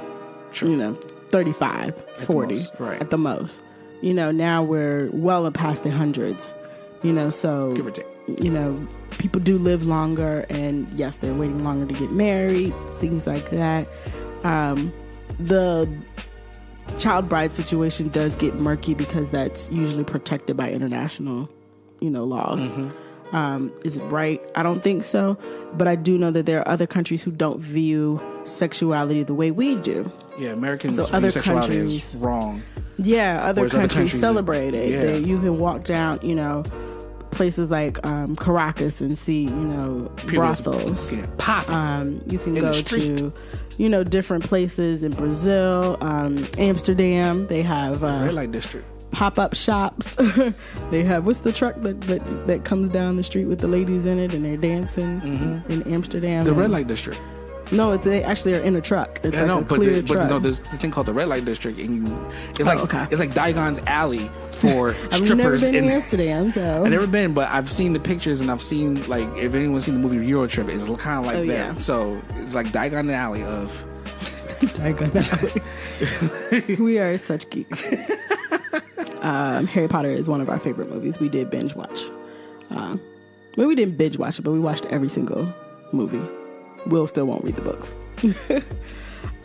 True. 35, at 40 at the most. Now we're well past the hundreds. So give or take. People do live longer, and yes, they're waiting longer to get married, things like that. The child bride situation does get murky, because that's usually protected by international, laws. Mm-hmm. Is it right? I don't think so, but I do know that there are other countries who don't view sexuality the way we do. Yeah, Americans view sexuality as wrong. Yeah, other countries celebrate it. Yeah. You can walk down, places like Caracas and see, brothels. Popping. You can go to different places in Brazil, Amsterdam. They have red light district pop-up shops. They have, what's the truck that comes down the street with the ladies in it and they're dancing in Amsterdam? The red light district. No, they actually are in a truck. It's a clear truck. But there's this thing called the red light district, and it's like Diagon's Alley for strippers. I've never been in Amsterdam, so I've never been, but I've seen the pictures, and I've seen, like, if anyone's seen the movie Euro Trip, it's kind of like that. Yeah. So it's like Diagon Alley of Diagon Alley. We are such geeks. Harry Potter is one of our favorite movies. We did binge watch. Well, we didn't binge watch it, but we watched every single movie. Will still won't read the books.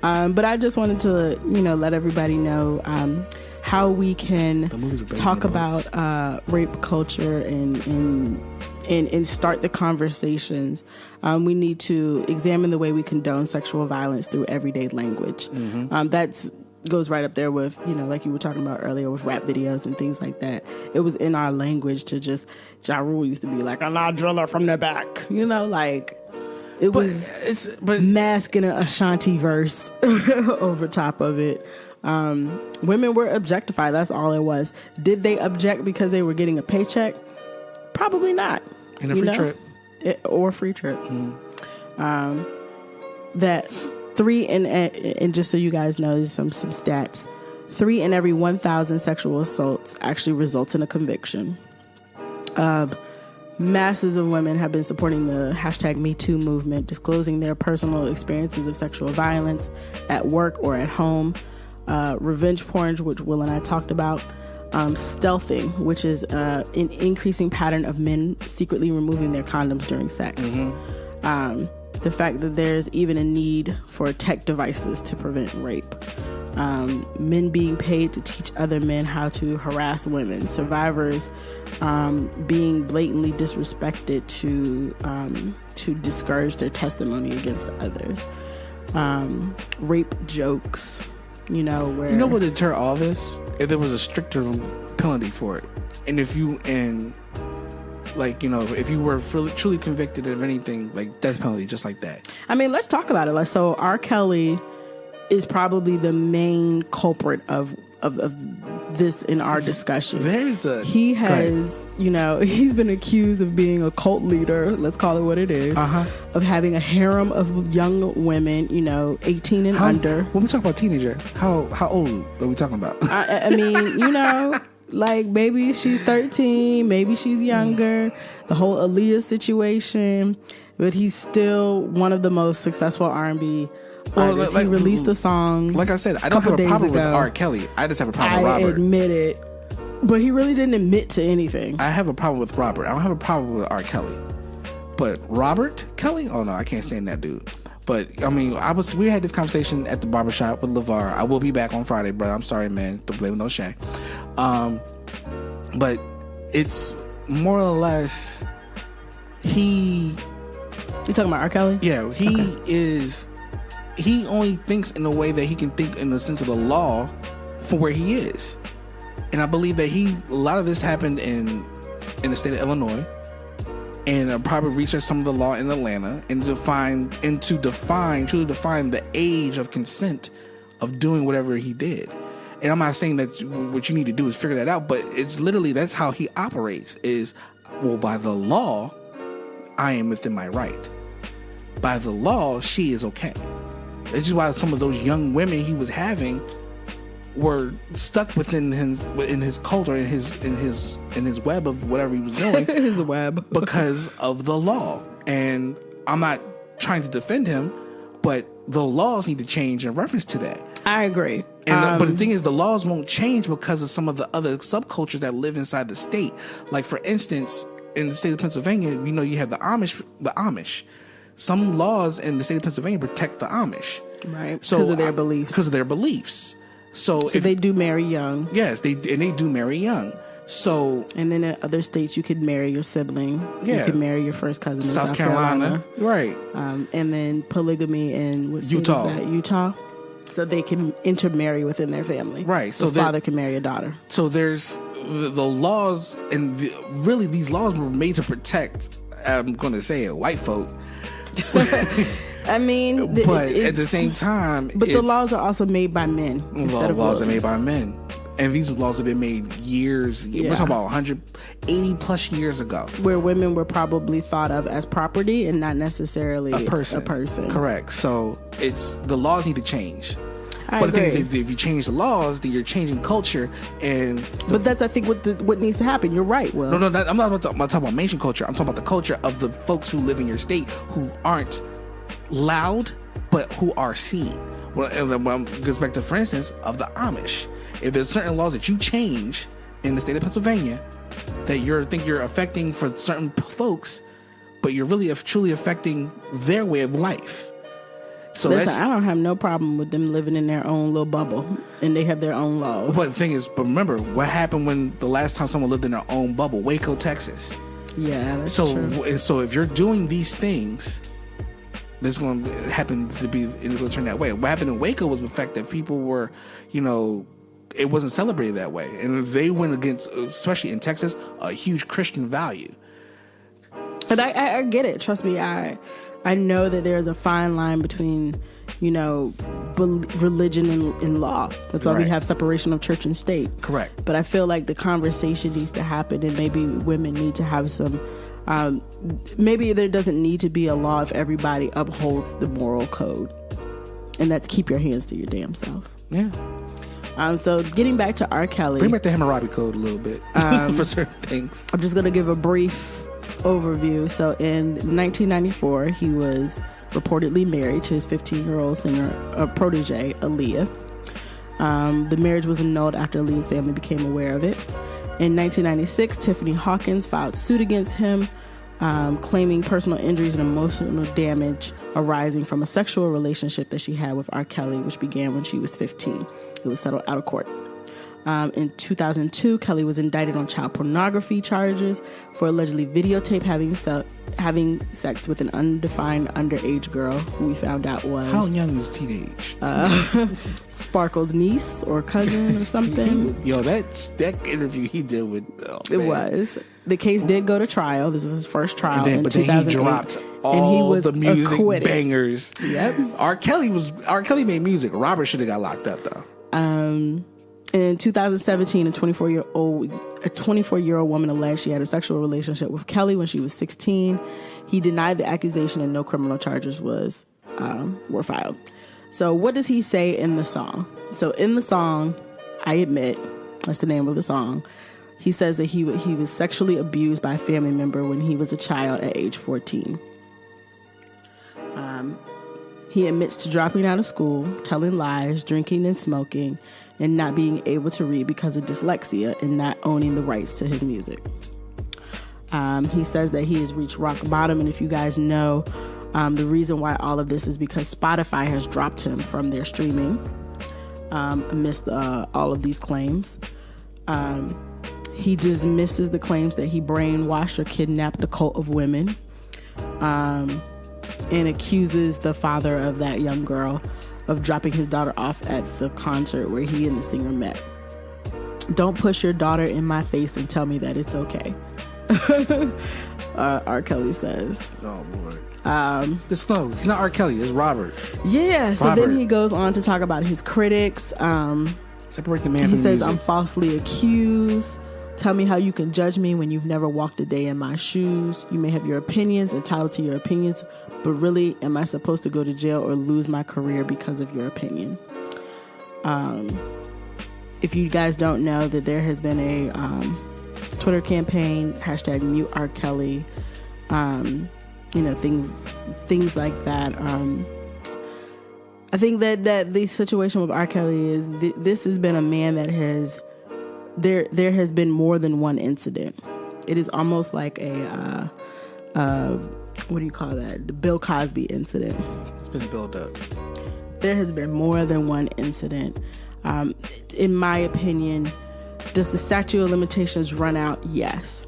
But I just wanted to, let everybody know how we can talk about rape culture and start the conversations. We need to examine the way we condone sexual violence through everyday language. Mm-hmm. That's goes right up there with, like you were talking about earlier with rap videos and things like that. It was in our language to just, Ja Rule used to be like, "I'm not driller from the back," like. It was masking an Ashanti verse over top of it. Women were objectified. That's all it was. Did they object because they were getting a paycheck? Probably not. And a free trip. Or a free trip. Mm. That 3 and just so you guys know, there's some stats. 3 in every 1,000 sexual assaults actually results in a conviction. Masses of women have been supporting the #MeToo movement, disclosing their personal experiences of sexual violence at work or at home. Revenge porn, which Will and I talked about, stealthing, which is an increasing pattern of men secretly removing their condoms during sex. The fact that there's even a need for tech devices to prevent rape. Men being paid to teach other men how to harass women. Survivors being blatantly disrespected to discourage their testimony against others. Rape jokes, where... You know what would deter all this? If there was a stricter penalty for it. And if you were truly convicted of anything, like death penalty, just like that. I mean, let's talk about it. So R. Kelly is probably the main culprit of this in our discussion. He has, he's been accused of being a cult leader, let's call it what it is, of having a harem of young women, 18 and under. When we talk about teenager, how old are we talking about? I mean, like maybe she's 13, maybe she's younger, the whole Aaliyah situation, but he's still one of the most successful R&B artists. He released a song. Like I said, I don't have a problem with R. Kelly. I just have a problem with Robert. I admit it. But he really didn't admit to anything. I have a problem with Robert. I don't have a problem with R. Kelly. But Robert Kelly? Oh no, I can't stand that dude. But I mean, we had this conversation at the barbershop with LeVar. I will be back on Friday, bro. I'm sorry, man. Don't blame it on Shay. But it's more or less You talking about R. Kelly? Yeah, he only thinks in a way that he can think in the sense of the law for where he is. And I believe that a lot of this happened in the state of Illinois, and probably researched some of the law in Atlanta and truly define the age of consent of doing whatever he did. And I'm not saying that what you need to do is figure that out, but it's literally, that's how he operates is, well, by the law, I am within my right. By the law, she is okay. That's just why some of those young women he was having were stuck within his culture, in his web of whatever he was doing. His web. Because of the law. And I'm not trying to defend him, but the laws need to change in reference to that. I agree. But the thing is, the laws won't change because of some of the other subcultures that live inside the state. Like, for instance, in the state of Pennsylvania, you have the Amish. Some laws in the state of Pennsylvania protect the Amish. Right. Because of their beliefs. Because of their beliefs. So they do marry young. Yes, they do marry young. So, and then in other states, you could marry your sibling. Yeah. You could marry your first cousin in South Carolina. Right. And then polygamy in what state is that? Utah. So they can intermarry within their family. Right. So the father can marry a daughter. So there's the laws, and really these laws were made to protect, I'm going to say it, white folk. I mean, but at the same time, the laws are also made by men. Laws are made by men, and these laws have been made years. Yeah. We're talking about 180 plus years ago, where women were probably thought of as property and not necessarily a person. Correct. So the laws need to change. But the thing is, if you change the laws, then you're changing culture. But that's, I think, what needs to happen. You're right, Will. No, I'm not talking about mainstream culture. I'm talking about the culture of the folks who live in your state who aren't loud, but who are seen. Well, goes back to, for instance, of the Amish. If there's certain laws that you change in the state of Pennsylvania that you think you're affecting for certain folks, but you're really truly affecting their way of life. So listen, I don't have no problem with them living in their own little bubble, and they have their own laws. But the thing is, remember what happened when the last time someone lived in their own bubble? Waco, Texas. Yeah, that's true. So if you're doing these things, this is going to happen to be, it's going to turn that way. What happened in Waco was the fact that people were, it wasn't celebrated that way, and they went against, especially in Texas, a huge Christian value. But I get it. Trust me, I know that there's a fine line between, religion and law. That's why we have separation of church and state. Correct. But I feel like the conversation needs to happen, and maybe women need to have some, maybe there doesn't need to be a law if everybody upholds the moral code. And that's keep your hands to your damn self. Yeah. So getting back to R. Kelly. Bring back the Hammurabi Code a little bit for certain things. I'm just going to give a brief overview. So in 1994, he was reportedly married to his 15-year-old singer protege, Aaliyah. The marriage was annulled after Lee's family became aware of it. In 1996, Tiffany Hawkins filed suit against him, claiming personal injuries and emotional damage arising from a sexual relationship that she had with R. Kelly, which began when she was 15. It was settled out of court. In 2002, Kelly was indicted on child pornography charges for allegedly videotape having sex with an undefined underage girl who we found out was... How young is teenage? Sparkle's niece or cousin or something. That interview he did with... It was. The case did go to trial. This was his first trial in 2008. Then he dropped all the music acquitted. Bangers. Yep. R. Kelly made music. Robert should have got locked up, though. In 2017, a 24-year-old woman alleged she had a sexual relationship with Kelly when she was 16. He denied the accusation and no criminal charges were filed. So what does he say in the song? So in the song, I Admit, that's the name of the song, he says that he was sexually abused by a family member when he was a child at age 14. He admits to dropping out of school, telling lies, drinking and smoking, and not being able to read because of dyslexia and not owning the rights to his music. He says that he has reached rock bottom, and if you guys know, the reason why all of this is because Spotify has dropped him from their streaming amidst all of these claims. He dismisses the claims that he brainwashed or kidnapped a cult of women, and accuses the father of that young girl of dropping his daughter off at the concert where he and the singer met. Don't push your daughter in my face and tell me that it's okay. R. Kelly says. Oh, Lord. He's not R. Kelly, it's Robert. Yeah, so then he goes on to talk about his critics. Separate the man from the music. He says, I'm falsely accused. Tell me how you can judge me when you've never walked a day in my shoes. You may have your opinions, entitled to your opinions, but really, am I supposed to go to jail or lose my career because of your opinion? If you guys don't know, that there has been a Twitter campaign, #mute R. Kelly, things like that. I think that the situation with R. Kelly is this has been a man that has... There has been more than one incident. It is almost like a what do you call that? The Bill Cosby incident. It's been built up. There has been more than one incident. In my opinion, does the statute of limitations run out? Yes.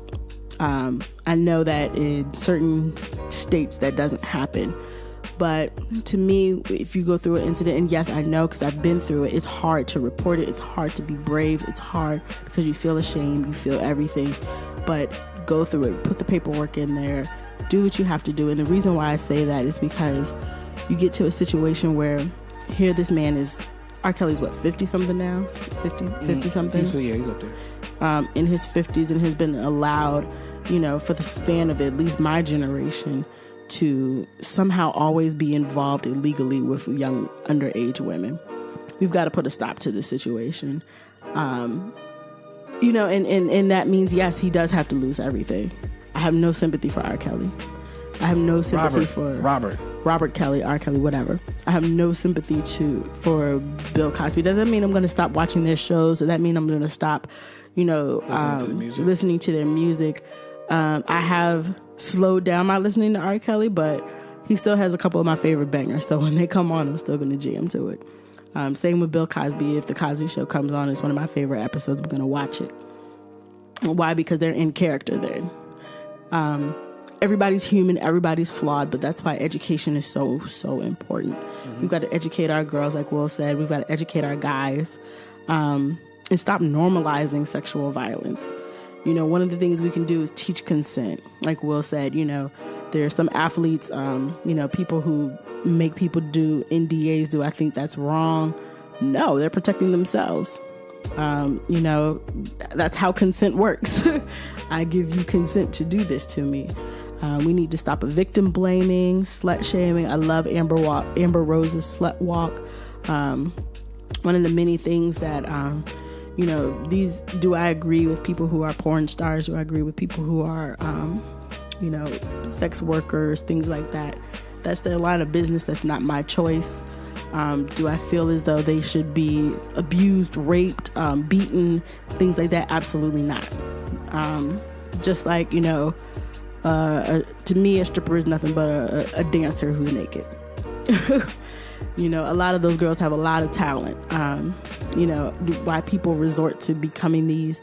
I know that in certain states that doesn't happen. But to me, if you go through an incident, and yes, I know because I've been through it, it's hard to report it. It's hard to be brave. It's hard because you feel ashamed. You feel everything. But go through it. Put the paperwork in there. Do what you have to do. And the reason why I say that is because you get to a situation where here this man is, R. Kelly's what, 50-something now? 50-something? He's up there. In his 50s, and has been allowed, for the span of at least my generation, to somehow always be involved illegally with young underage women. We've got to put a stop to this situation. And that means, yes, he does have to lose everything. I have no sympathy for R. Kelly. I have no sympathy for Robert Kelly, R. Kelly, whatever. I have no sympathy for Bill Cosby. Does that mean I'm going to stop watching their shows? Does that mean I'm going to stop, listening to their music? I have slowed down my listening to R. Kelly, but he still has a couple of my favorite bangers. So when they come on, I'm still going to jam to it. Same with Bill Cosby. If the Cosby Show comes on, it's one of my favorite episodes. I'm going to watch it. Why? Because they're in character then. Everybody's human, everybody's flawed, but that's why education is so, so important. Mm-hmm. We've got to educate our girls, like Will said. We've got to educate our guys, and stop normalizing sexual violence. One of the things we can do is teach consent. Like Will said, there are some athletes, people who make people do NDAs. Do I think that's wrong? No, they're protecting themselves. That's how consent works. I give you consent to do this to me. We need to stop victim blaming, slut shaming. I love Amber Rose's slut walk. One of the many things that, do I agree with people who are porn stars? Do I agree with people who are, sex workers, things like that? That's their line of business. That's not my choice. Do I feel as though they should be abused, raped, beaten, things like that? Absolutely not. Just like, to me, a stripper is nothing but a dancer who's naked. A lot of those girls have a lot of talent. Why people resort to becoming these,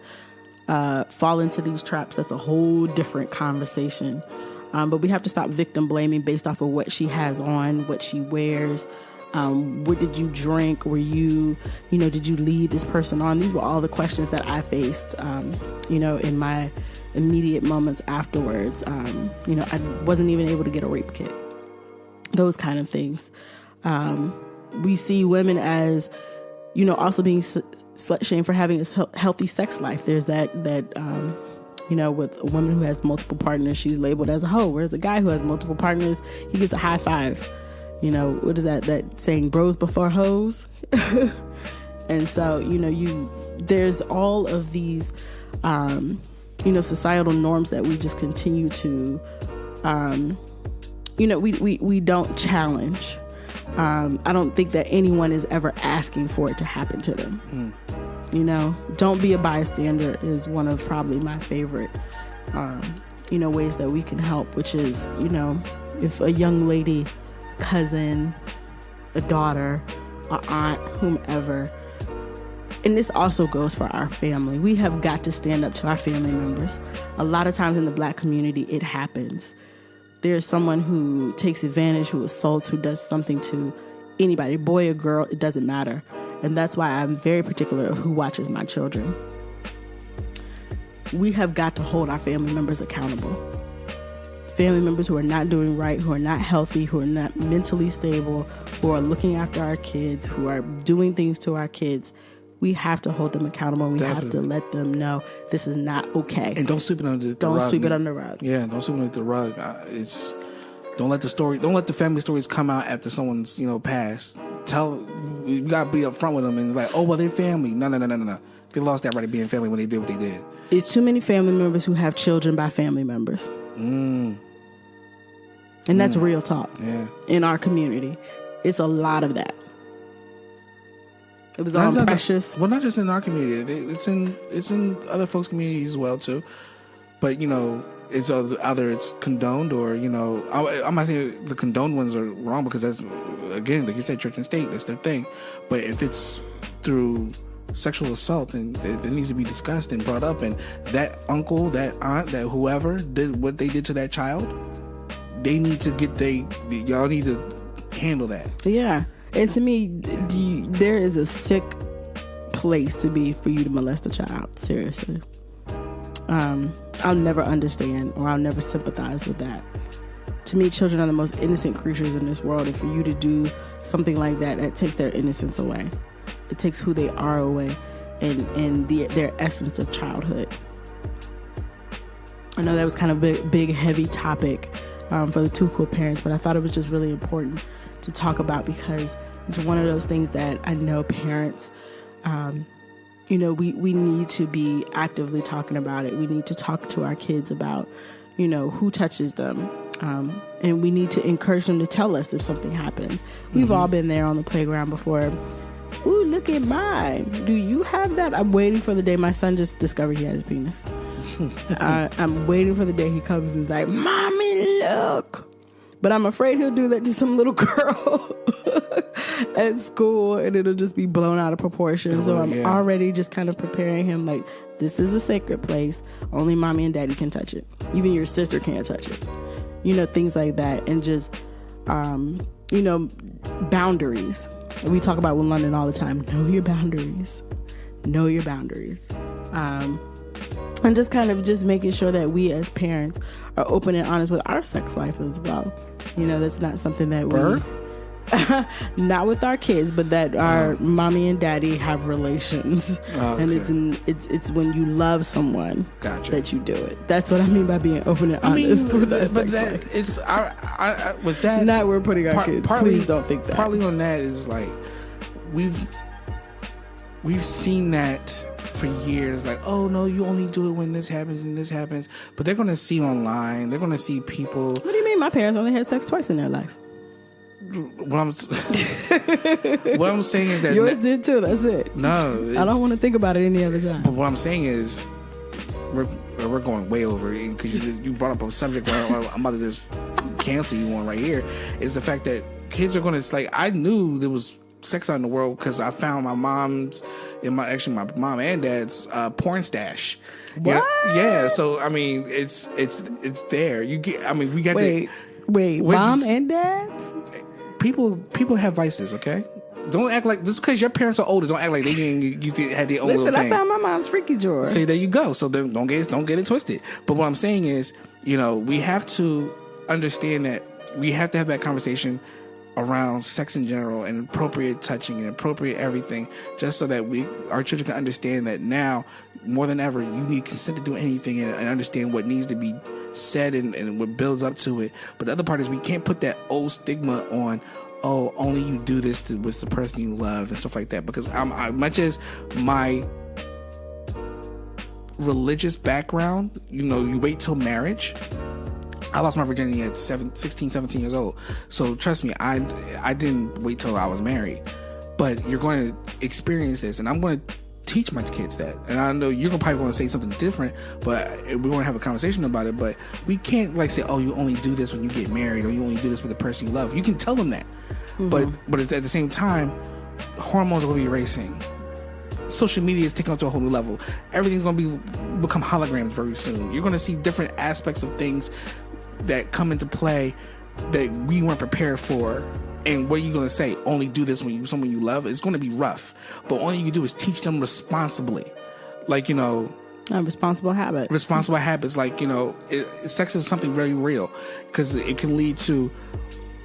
fall into these traps, that's a whole different conversation. But we have to stop victim blaming based off of what she has on, what she wears. What did you drink? Were you, did you lead this person on? These were all the questions that I faced, in my immediate moments afterwards. I wasn't even able to get a rape kit. Those kind of things. We see women as, also being slut shamed for having a healthy sex life. There's that with a woman who has multiple partners, she's labeled as a hoe. Whereas a guy who has multiple partners, he gets a high five. What is that saying, bros before hoes? And so, there's all of these, societal norms that we just continue to, we don't challenge. I don't think that anyone is ever asking for it to happen to them. Don't be a bystander is one of probably my favorite, ways that we can help, which is, if a young lady, cousin, a daughter, an aunt, whomever. And this also goes for our family. We have got to stand up to our family members. A lot of times in the Black community, it happens. There's someone who takes advantage, who assaults, who does something to anybody, boy or girl, it doesn't matter. And that's why I'm very particular of who watches my children. We have got to hold our family members accountable. Family members who are not doing right, who are not healthy, who are not mentally stable, who are looking after our kids, who are doing things to our kids, we have to hold them accountable. We have to let them know this is not okay. And don't sweep it under the rug. Don't sweep it under the rug. Yeah, don't sweep it under the rug. Don't let the family stories come out after someone's, passed. You gotta be upfront with them and like, oh, well, they're family. No. They lost that right to being family when they did what they did. It's too many family members who have children by family members. And that's real talk. Yeah. In our community. It's a lot of that. It was all precious. Well, not just in our community. It's in other folks' communities as well, too. But, it's either it's condoned or, I'm not saying the condoned ones are wrong because that's, again, like you said, church and state, that's their thing. But if it's through sexual assault, then it needs to be discussed and brought up. And that uncle, that aunt, that whoever did what they did to that child, they need to y'all need to handle that. Yeah. And to me, there is a sick place to be for you to molest a child. Seriously. I'll never understand or I'll never sympathize with that. To me, children are the most innocent creatures in this world. And for you to do something like that, that takes their innocence away. It takes who they are away and their essence of childhood. I know that was kind of a big, heavy topic for the Too Cool parents, but I thought it was just really important to talk about because it's one of those things that I know parents, we need to be actively talking about it. We need to talk to our kids about, who touches them. And we need to encourage them to tell us if something happens. We've all been there on the playground before. Ooh, look at mine. Do you have that? I'm waiting for the day my son just discovered he had his penis. I'm waiting for the day he comes and is like, Mommy, look. But I'm afraid he'll do that to some little girl at school and it'll just be blown out of proportion. So I'm already just kind of preparing him like, this is a sacred place. Only mommy and daddy can touch it. Even your sister can't touch it. Things like that. And just, boundaries. We talk about with London all the time. Know your boundaries. Know your boundaries. And just kind of just making sure that we as parents are open and honest with our sex life as well. That's not something that not with our kids, but that our mommy and daddy have relations. Okay. And it's when you love someone that you do it. That's what I mean by being open and honest with our sex life. It's with that. Not we're putting our kids. Please don't think that. Partly on that is like we've seen that for years, like, oh no, you only do it when this happens and this happens. But they're gonna see online, they're gonna see people. What do you mean? My parents only had sex twice in their life. what I'm saying is that yours did too. That's it. No, I don't want to think about it any other time. But what I'm saying is, we're going way over because you brought up a subject where I'm about to just cancel you on right here. Is the fact that kids are going to like. I knew there was sex out in the world because I found my mom's and my mom and dad's porn stash. What? Yeah. So I mean, it's there. You get. I mean, we got Wait, mom and dad? People have vices, okay? Don't act like just because your parents are older. Don't act like they didn't used to have their own little thing. Listen, I found my mom's freaky drawer. See, there you go. So then don't get it twisted. But what I'm saying is, we have to understand that we have to have that conversation around sex in general and appropriate touching and appropriate everything, just so that our children can understand that now more than ever you need consent to do anything and understand what needs to be said and what builds up to it. But the other part is we can't put that old stigma on, oh, only you do this with the person you love and stuff like that. Because much as my religious background, you wait till marriage. I lost my virginity at 16, 17 years old. So trust me, I didn't wait till I was married. But you're going to experience this, and I'm going to teach my kids that. And I know you're probably going to say something different, but we're going to have a conversation about it. But we can't say, oh, you only do this when you get married, or you only do this with the person you love. You can tell them that. Mm-hmm. But at the same time, hormones are going to be racing. Social media is taking it to a whole new level. Everything's going to become holograms very soon. You're going to see different aspects of things that come into play that we weren't prepared for. And what are you going to say? Only do this when someone you love? It's going to be rough. But all you can do is teach them responsibly. Responsible habits. Responsible habits. Sex is something very real because it can lead to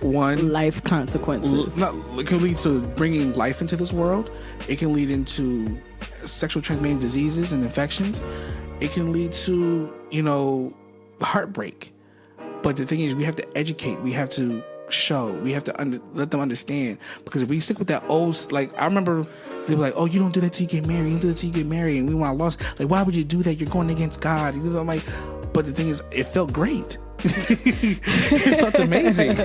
life consequences. It can lead to bringing life into this world. It can lead into sexual transmitted diseases and infections. It can lead to, heartbreak. But the thing is, we have to educate. We have to show. We have to let them understand. Because if we stick with that old, I remember they were like, "Oh, you don't do that till you get married. You don't do that till you get married." And we want lost. Why would you do that? You're going against God. I'm like, but the thing is, it felt great. It felt amazing.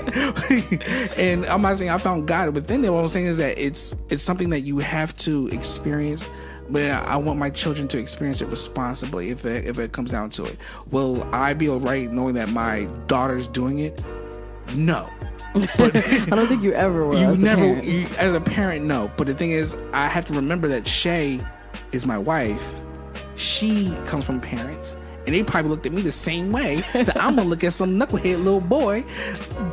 And I'm not saying I found God within there. What I'm saying is that it's something that you have to experience. But I want my children to experience it responsibly if it comes down to it. Will I be all right knowing that my daughter's doing it? No. But I don't think you ever will. As a parent, no. But the thing is, I have to remember that Shay is my wife. She comes from parents. And they probably looked at me the same way that I'm going to look at some knucklehead little boy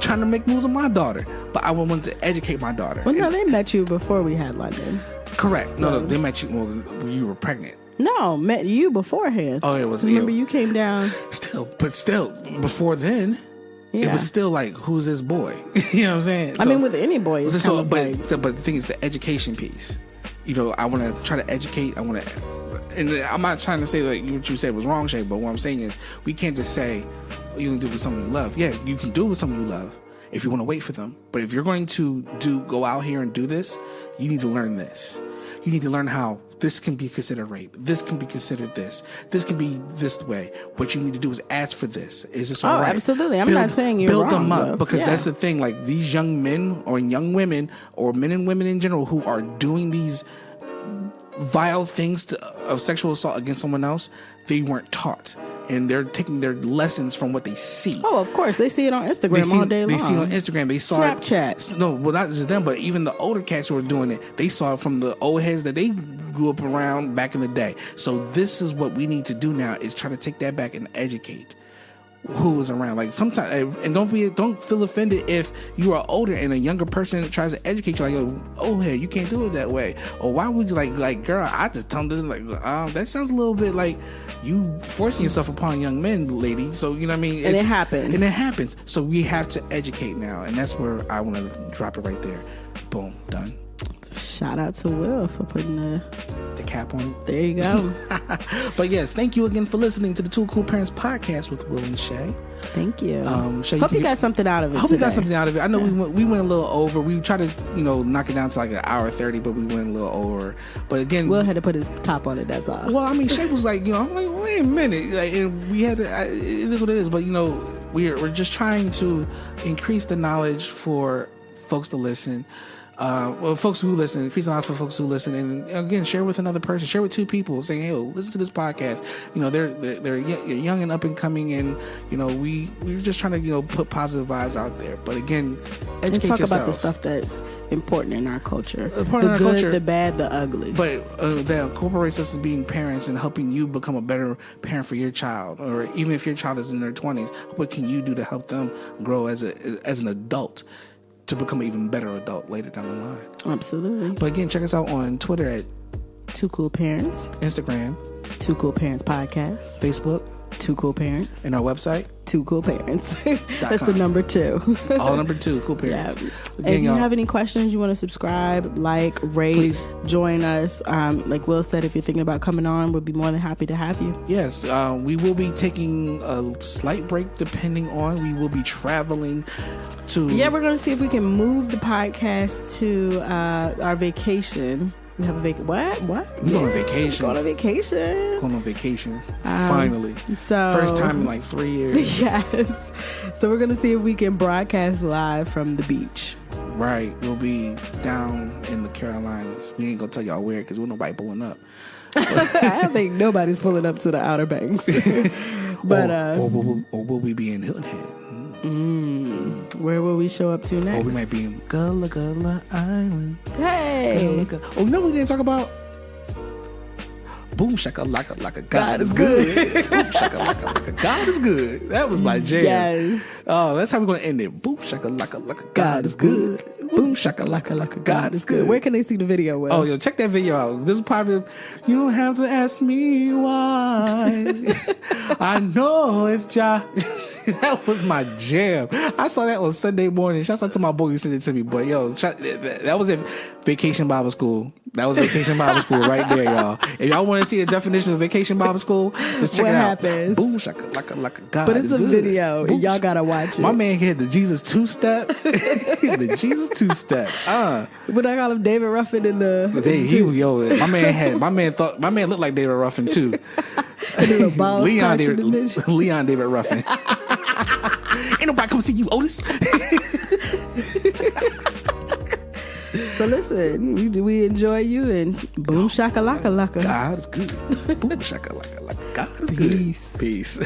trying to make moves on my daughter. But I wanted to educate my daughter. Well, no, they met you before we had London. Correct. No, they met you when you were pregnant. No, met you beforehand. Oh, it was. Remember, you came down. Still, before then, it was still like, who's this boy? You know what I'm saying? I mean, with any boy, it's but the thing is the education piece. I want to try to educate. And I'm not trying to say what you said was wrong, Shay, but what I'm saying is we can't just say you can do it with someone you love. Yeah, you can do it with someone you love if you want to wait for them. But if you're going to go out here and do this, you need to learn this. You need to learn how this can be considered rape. This can be considered this. This can be this way. What you need to do is ask for this. Is this all right? Oh, absolutely. I'm not saying you're wrong. Build them up, though. because that's the thing. Like these young men or young women or men and women in general who are doing these vile things of sexual assault against someone else, they weren't taught. And they're taking their lessons from what they see. Oh, of course. They see it on Instagram all day long. They see it on Instagram. They saw Snapchat. No, well, not just them, but even the older cats who are doing it, they saw it from the old heads that they grew up around back in the day. So this is what we need to do now, is try to take that back and educate who is around. Like sometimes, and don't feel offended if you are older and a younger person tries to educate you, like, oh, hey, you can't do it that way, or why would you like girl, I just tell them that sounds a little bit like you forcing yourself upon young men, lady. So you know what I mean, and it happens. So we have to educate now, and that's where I want to drop it right there. Boom, done. Shout out to Will for putting the cap on it. There you go. But yes, thank you again for listening to the Two Cool Parents podcast with Will and Shay. Thank you. Shay, hope you got something out of it. I hope you got something out of it. I know we went a little over. We tried to knock it down to like an hour 30, but we went a little over. But again, Will had to put his top on it. That's all. Well, I mean, Shay was like, I'm like, wait a minute, and we had to. It is what it is. But we're just trying to increase the knowledge for folks to listen. Folks who listen, increase the odds for folks who listen, and again, share with another person, share with two people, saying, "Hey, listen to this podcast." They're young and up and coming, and we're just trying to put positive vibes out there. But again, educate and talk yourself about the stuff that's important in our culture, the good, culture, the bad, the ugly. But that incorporates us as being parents and helping you become a better parent for your child, or even if your child is in their 20s, what can you do to help them grow as an adult? To become an even better adult later down the line. Absolutely. But again, check us out on Twitter at Two Cool Parents, Instagram, Two Cool Parents Podcast, Facebook, Two Cool Parents, and our website, Two Cool Parents. That's the number 2. All number 2, Cool Parents. Yeah. Again, if you have any questions, you want to subscribe, like, rate, please join us. Like Will said, if you're thinking about coming on, we'll be more than happy to have you. Yes, we will be taking a slight break depending on, we will be traveling to... Yeah, we're going to see if we can move the podcast to our vacation. We have a What? We're going on vacation. Going on vacation. Finally. So first time in like 3 years. Yes. So we're going to see if we can broadcast live from the beach. Right. We'll be down in the Carolinas. We ain't going to tell y'all where because we're nobody pulling up. I don't think nobody's pulling up to the Outer Banks. But or will we be in Hilton Head? Where will we show up to next? Or we might be in Gullah Island. Hey. Oh, no, we didn't talk about Boom Shaka Laka God is good. Boom Shaka Laka God is good. That was my jam. Yes. Oh, that's how we're going to end it. Boom Shaka Laka God is good. Boom Shaka Laka God is good. Where can they see the video, Will? Oh, yo, check that video out. This is probably, you don't have to ask me why. I know it's Ja. That was my jam. I saw that on Sunday morning. Shouts out to my boy who sent it to me. But yo, that was at Vacation Bible School. That was Vacation Bible School right there, y'all. If y'all want to see a definition of Vacation Bible School, just check what it out. happens? Boom, shaka, laka, God. But it's a good. video. Boom, y'all gotta watch it. My man had the Jesus 2-step. The Jesus 2-step. But I call him David Ruffin in the. My man looked like David Ruffin too. Leon David Ruffin. Ain't nobody come see you, Otis. So listen, we enjoy you and boom shaka laka laka. God is good. Boom shaka laka laka. God is good. Peace. Peace.